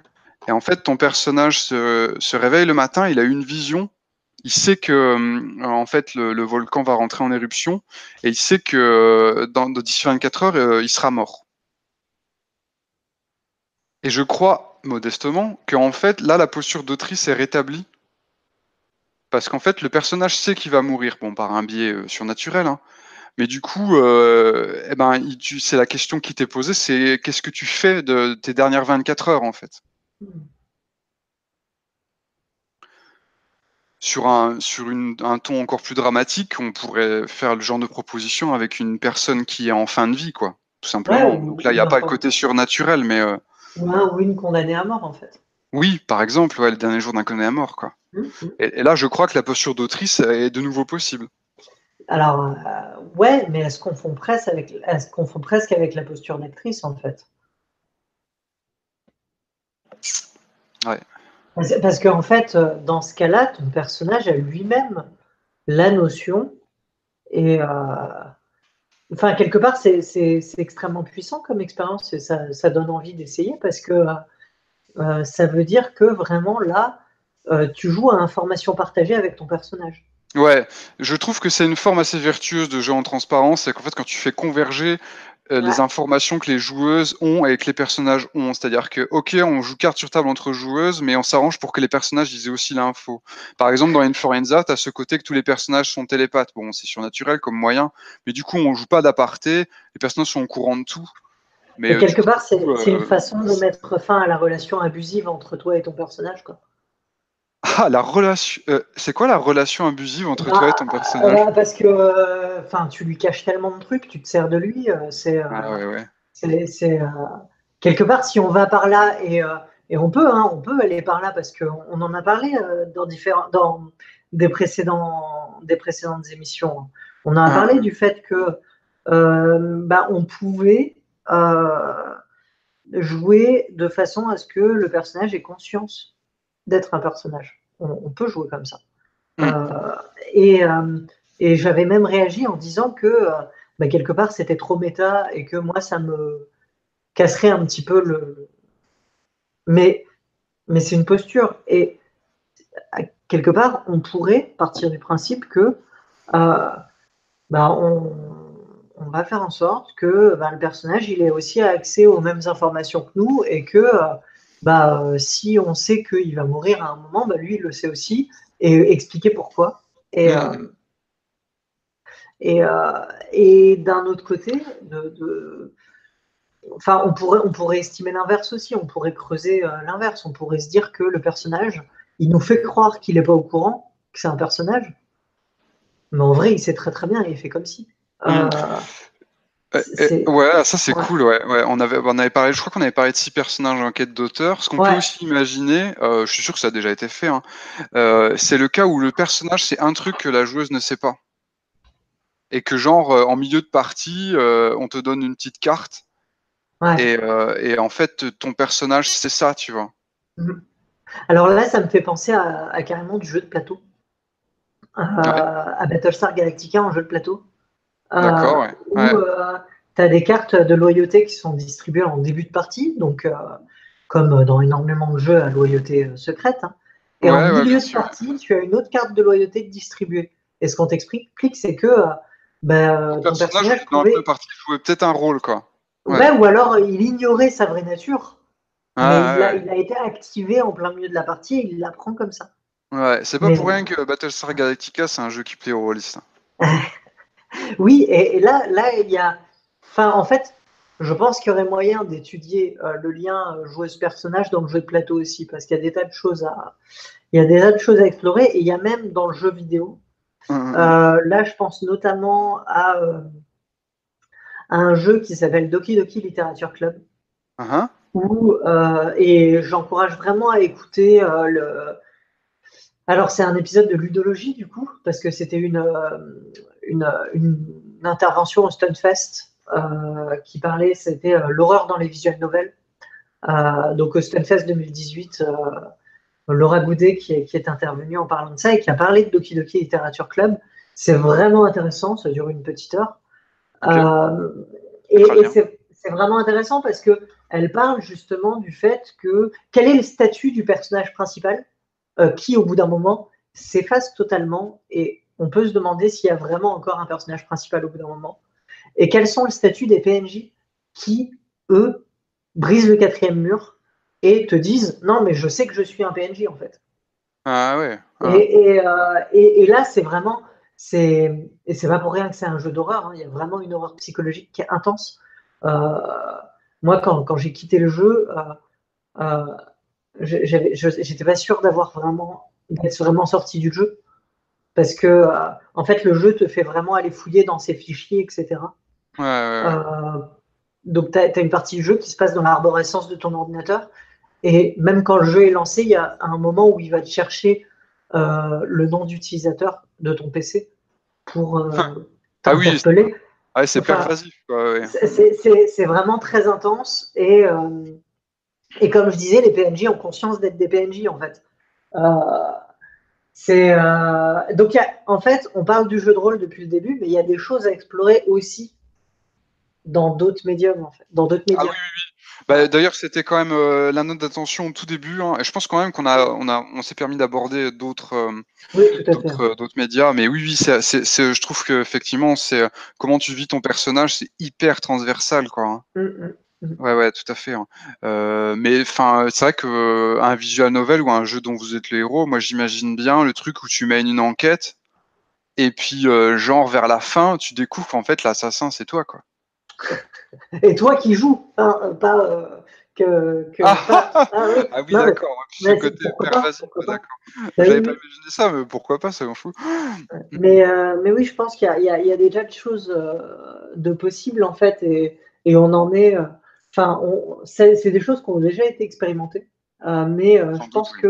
Et en fait, ton personnage se réveille le matin, il a une vision. Il sait que en fait le volcan va rentrer en éruption et il sait que d'ici 24 heures, il sera mort. Et je crois modestement qu'en fait, là, la posture d'autrice est rétablie. Parce qu'en fait, le personnage sait qu'il va mourir, bon, par un biais surnaturel, hein. Mais du coup, eh ben, c'est la question qui t'est posée, c'est qu'est-ce que tu fais de tes dernières 24 heures, en fait? Un ton encore plus dramatique, on pourrait faire le genre de proposition avec une personne qui est en fin de vie, quoi, tout Ouais, simplement. Donc là, il n'y a pas le côté surnaturel, mais ou une condamnée à mort, en fait. oui, par exemple, ouais, le dernier jour d'un condamné à mort, quoi. Et là, je crois que la posture d'autrice est de nouveau possible. Alors, ouais, mais est-ce qu'on confond presque avec la posture d'actrice, en fait? Ouais. Parce qu'en fait, dans ce cas-là, ton personnage a lui-même la notion et enfin, quelque part, c'est extrêmement puissant comme expérience et ça donne envie d'essayer parce que ça veut dire que vraiment là, tu joues à information partagée avec ton personnage. Ouais, je trouve que c'est une forme assez vertueuse de jeu en transparence, c'est qu'en fait quand tu fais converger les Ouais. informations que les joueuses ont et que les personnages ont, c'est-à-dire que ok, on joue carte sur table entre joueuses, mais on s'arrange pour que les personnages ils aient aussi l'info. Par exemple, dans Inforenza, tu as ce côté que tous les personnages sont télépathes. Bon, c'est surnaturel comme moyen, mais du coup on joue pas d'aparté, les personnages sont au courant de tout, mais Et du quelque part, coup, c'est une façon de mettre fin à la relation abusive entre toi et ton personnage, quoi. ah, la relation, c'est quoi la relation abusive entre toi et ton personnage? Parce que enfin, tu lui caches tellement de trucs, tu te sers de lui, Ah ouais, ouais. c'est, quelque part, si on va par là et on peut aller par là parce qu'on en a parlé dans des précédentes émissions, hein. On en a Ah, parlé ouais. du fait que on pouvait jouer de façon à ce que le personnage ait conscience d'être un personnage. On peut jouer comme ça. Hmm. Euh, et, euh, et j'avais même réagi en disant que quelque part c'était trop méta et que moi ça me casserait un petit peu le. Mais, mais c'est une posture. Et quelque part, on pourrait partir du principe que bah, on va faire en sorte que le personnage il ait aussi accès aux mêmes informations que nous et que si on sait qu'il va mourir à un moment, lui il le sait aussi et expliquer pourquoi. Et, Mhm. et, et d'un autre côté, enfin, on pourrait estimer l'inverse aussi, on pourrait creuser l'inverse, on pourrait se dire que le personnage, il nous fait croire qu'il n'est pas au courant, que c'est un personnage, mais en vrai, il sait très très bien, il fait comme si. Mhm. Euh, c'est, Ouais, ça c'est ouais, cool. Ouais, ouais. On avait parlé. Je crois qu'on avait parlé de 6 personnages en quête d'auteur. Ce qu'on peut ouais, aussi imaginer, je suis sûr que ça a déjà été fait, hein, c'est le cas où le personnage c'est un truc que la joueuse ne sait pas et que genre en milieu de partie, on te donne une petite carte ouais. et en fait ton personnage c'est ça, tu vois. Mhm. Alors là, ça me fait penser carrément du jeu de plateau, Ouais, à Battlestar Galactica en jeu de plateau, d'accord, ouais, où ouais, tu as des cartes de loyauté qui sont distribuées en début de partie, donc comme dans énormément de jeux à loyauté secrète, hein. Et en ouais, ouais, bien milieu de sûr. partie, tu as une autre carte de loyauté distribuée. Et ce qu'on t'explique, c'est que Ton ton personnage personnage dans le pouvait, partie jouait peut-être un rôle, quoi. Ouais, ouais, ou alors il ignorait sa vraie nature, mais ouais, ouais. il a été activé en plein milieu de la partie et il l'apprend comme ça. Ouais, c'est pas Mais pour rien que Battlestar Galactica c'est un jeu qui plaît aux rôlistes. oui, et là, il y a. Enfin, en fait, je pense qu'il y aurait moyen d'étudier le lien joueuse-personnage dans le jeu de plateau aussi, parce qu'il y a des tas de choses il y a des tas de choses à explorer, et il y a même dans le jeu vidéo. Hum. Là, je pense notamment à un jeu qui s'appelle Doki Doki Literature Club, Hein. et j'encourage vraiment à écouter Alors, c'est un épisode de ludologie, du coup, parce que c'était une intervention au Stunfest qui parlait, c'était l'horreur dans les visual novels. Donc, au Stunfest 2018, Laura Goudet qui est intervenue en parlant de ça et qui a parlé de Doki Doki Literature Club. C'est vraiment intéressant, ça dure une petite heure. Ok, Euh, très et bien. c'est vraiment intéressant parce qu'elle parle justement du fait que quel est le statut du personnage principal qui, au bout d'un moment, s'efface totalement et on peut se demander s'il y a vraiment encore un personnage principal au bout d'un moment. Et quels sont le statut des PNJ qui, eux, brisent le quatrième mur et te disent non, mais je sais que je suis un PNJ en fait. Ah ouais. Ah. Et là, c'est vraiment, et c'est pas pour rien que c'est un jeu d'horreur, hein. Il y a vraiment une horreur psychologique qui est intense. Euh, Moi, quand j'ai quitté le jeu, euh, j'étais pas sûr d'être vraiment sorti du jeu parce que en fait le jeu te fait vraiment aller fouiller dans ses fichiers, etc. Ouais, ouais, ouais. Euh, donc tu as une partie du jeu qui se passe dans l'arborescence de ton ordinateur et même quand le jeu est lancé, il y a un moment où il va te chercher le nom d'utilisateur de ton PC pour Ah oui, t'interpeller. ah, c'est Enfin, pervasif, quoi, ouais. c'est vraiment très intense et comme je disais, les PNJ ont conscience d'être des PNJ en fait. Euh, donc, en fait, on parle du jeu de rôle depuis le début, mais il y a des choses à explorer aussi dans d'autres médiums, en fait, dans d'autres Ah oui, médias. bah, Ouais. d'ailleurs, c'était quand même la note d'attention au tout début, hein, et je pense quand même on s'est permis d'aborder Oui, tout à fait. d'autres médias, mais oui, oui, je trouve que effectivement, c'est comment tu vis ton personnage, c'est hyper transversal, quoi, hein. Mm, mm, Ouais, ouais, tout à fait, hein. Mais enfin, c'est vrai que un visual novel ou un jeu dont vous êtes le héros, moi, j'imagine bien le truc où tu mènes une enquête et puis genre vers la fin, tu découvres qu'en fait l'assassin c'est toi, quoi. mm. Et toi qui joues, hein, pas Ah, Ah oui, ah oui, non, d'accord. Ouais, puis ce côté pourquoi pas, pervasif, pourquoi ouais, pas. d'accord. Bah oui, J'avais pas oui. imaginé ça, mais pourquoi pas, ça m'en fout. Mais oui, je pense qu'il y a des tas de choses de possibles, en fait, et on en est. Enfin, c'est des choses qui ont déjà été expérimentées, mais Sans je doute, pense oui.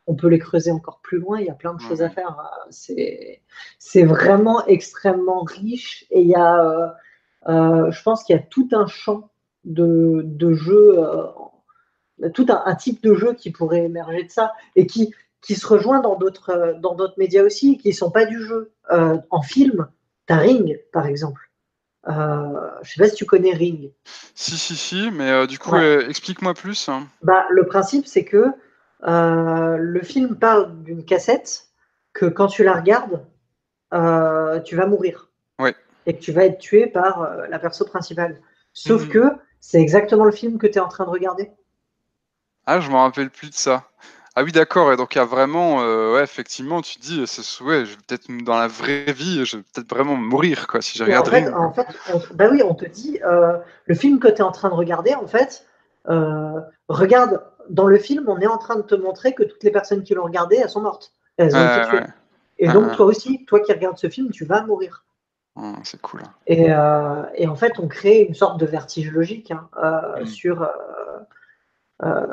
on peut les creuser encore plus loin. Il y a plein de Ouais, choses à ouais. faire. C'est vraiment extrêmement riche, et il y a, je pense qu'il y a tout un champ de jeux, tout un type de jeu qui pourrait émerger de ça, et qui se rejoint dans d'autres médias aussi, qui ne sont pas du jeu. En film, t'as Ring, par exemple. Je sais pas si tu connais Ring. Si, si, si, mais du coup, Ouais. explique-moi plus, hein. Le principe, c'est que le film parle d'une cassette que quand tu la regardes, tu vas mourir Oui. et que tu vas être tué par la perso principale. Sauf Mhm. que c'est exactement le film que tu es en train de regarder. Ah, je me rappelle plus de ça. Ah oui, d'accord. Et donc, il y a vraiment, ouais, effectivement, tu te dis, ouais, je vais peut-être dans la vraie vie, je vais peut-être vraiment mourir, quoi, si je Et regarde rien. bah oui, on te dit, le film que tu es en train de regarder, en fait, regarde, dans le film, on est en train de te montrer que toutes les personnes qui l'ont regardé, elles sont mortes. Elles ont été Ouais. tuées. Et donc, Hein, toi aussi, toi qui regardes ce film, tu vas mourir. c'est cool. Et en fait, on crée une sorte de vertige logique, hein, Mhm. euh,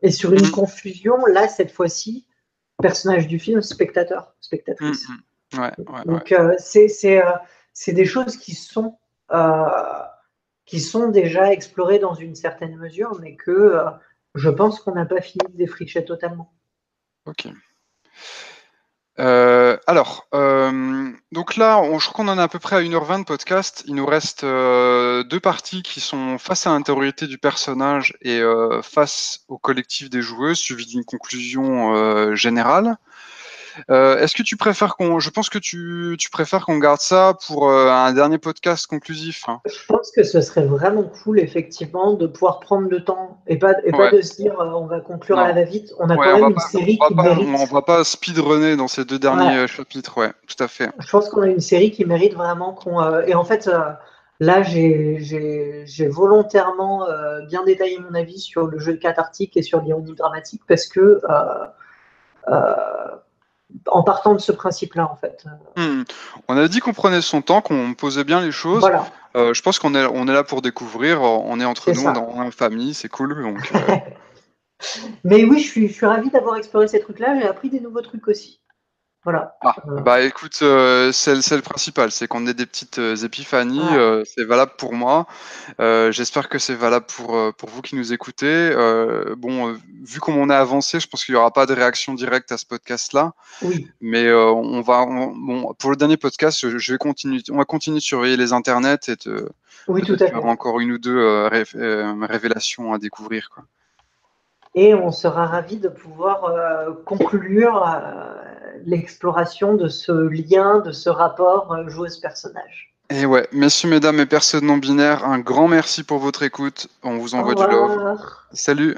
et sur une Mhm. confusion, là, cette fois-ci, personnage du film, spectateur, spectatrice. Mhm. Ouais. Donc, c'est des choses euh, qui sont déjà explorées dans une certaine mesure, mais que je pense qu'on n'a pas fini de défricher totalement. Ok. Donc là, je crois qu'on en est à peu près à 1h20 de podcast. Il nous reste deux parties qui sont face à l'intériorité du personnage et face au collectif des joueuses, suivi d'une conclusion générale. Est-ce que tu préfères je pense que tu préfères qu'on garde ça pour un dernier podcast conclusif, hein. Je pense que ce serait vraiment cool, effectivement, de pouvoir prendre le temps et pas Ouais, de se dire on va conclure à la non. va-vite. On a Ouais, quand même une série qui on mérite. va pas speedrunner dans ces deux derniers Ouais, chapitres, ouais, tout à fait. je pense qu'on a une série qui mérite vraiment qu'on. Et en fait, là, j'ai volontairement bien détaillé mon avis sur le jeu cathartique et sur l'ironie dramatique parce que euh, en partant de ce principe-là, en fait. Hmm. On a dit qu'on prenait son temps, qu'on posait bien les choses. Voilà, Je pense on est là pour découvrir. On est entre c'est nous, ça. en famille, c'est cool. Donc, Mais oui, je suis ravie d'avoir exploré ces trucs-là. J'ai appris des nouveaux trucs aussi. Voilà. bah écoute, c'est le principal, c'est qu'on ait des petites épiphanies. Ouais, C'est valable pour moi. J'espère que c'est valable pour vous qui nous écoutez. Bon, vu comment on a avancé, je pense qu'il n'y aura pas de réaction directe à ce podcast-là. oui, Mais bon, pour le dernier podcast, je vais continuer, on va continuer de surveiller les internets et oui, tout peut-être à faire fait. encore une ou deux révélations à découvrir, quoi. Et on sera ravis de pouvoir conclure l'exploration de ce lien, de ce rapport joueuse-personnage. Et ouais, messieurs, mesdames et personnes non binaires, un grand merci pour votre écoute. On vous Au envoie du love. revoir. Salut!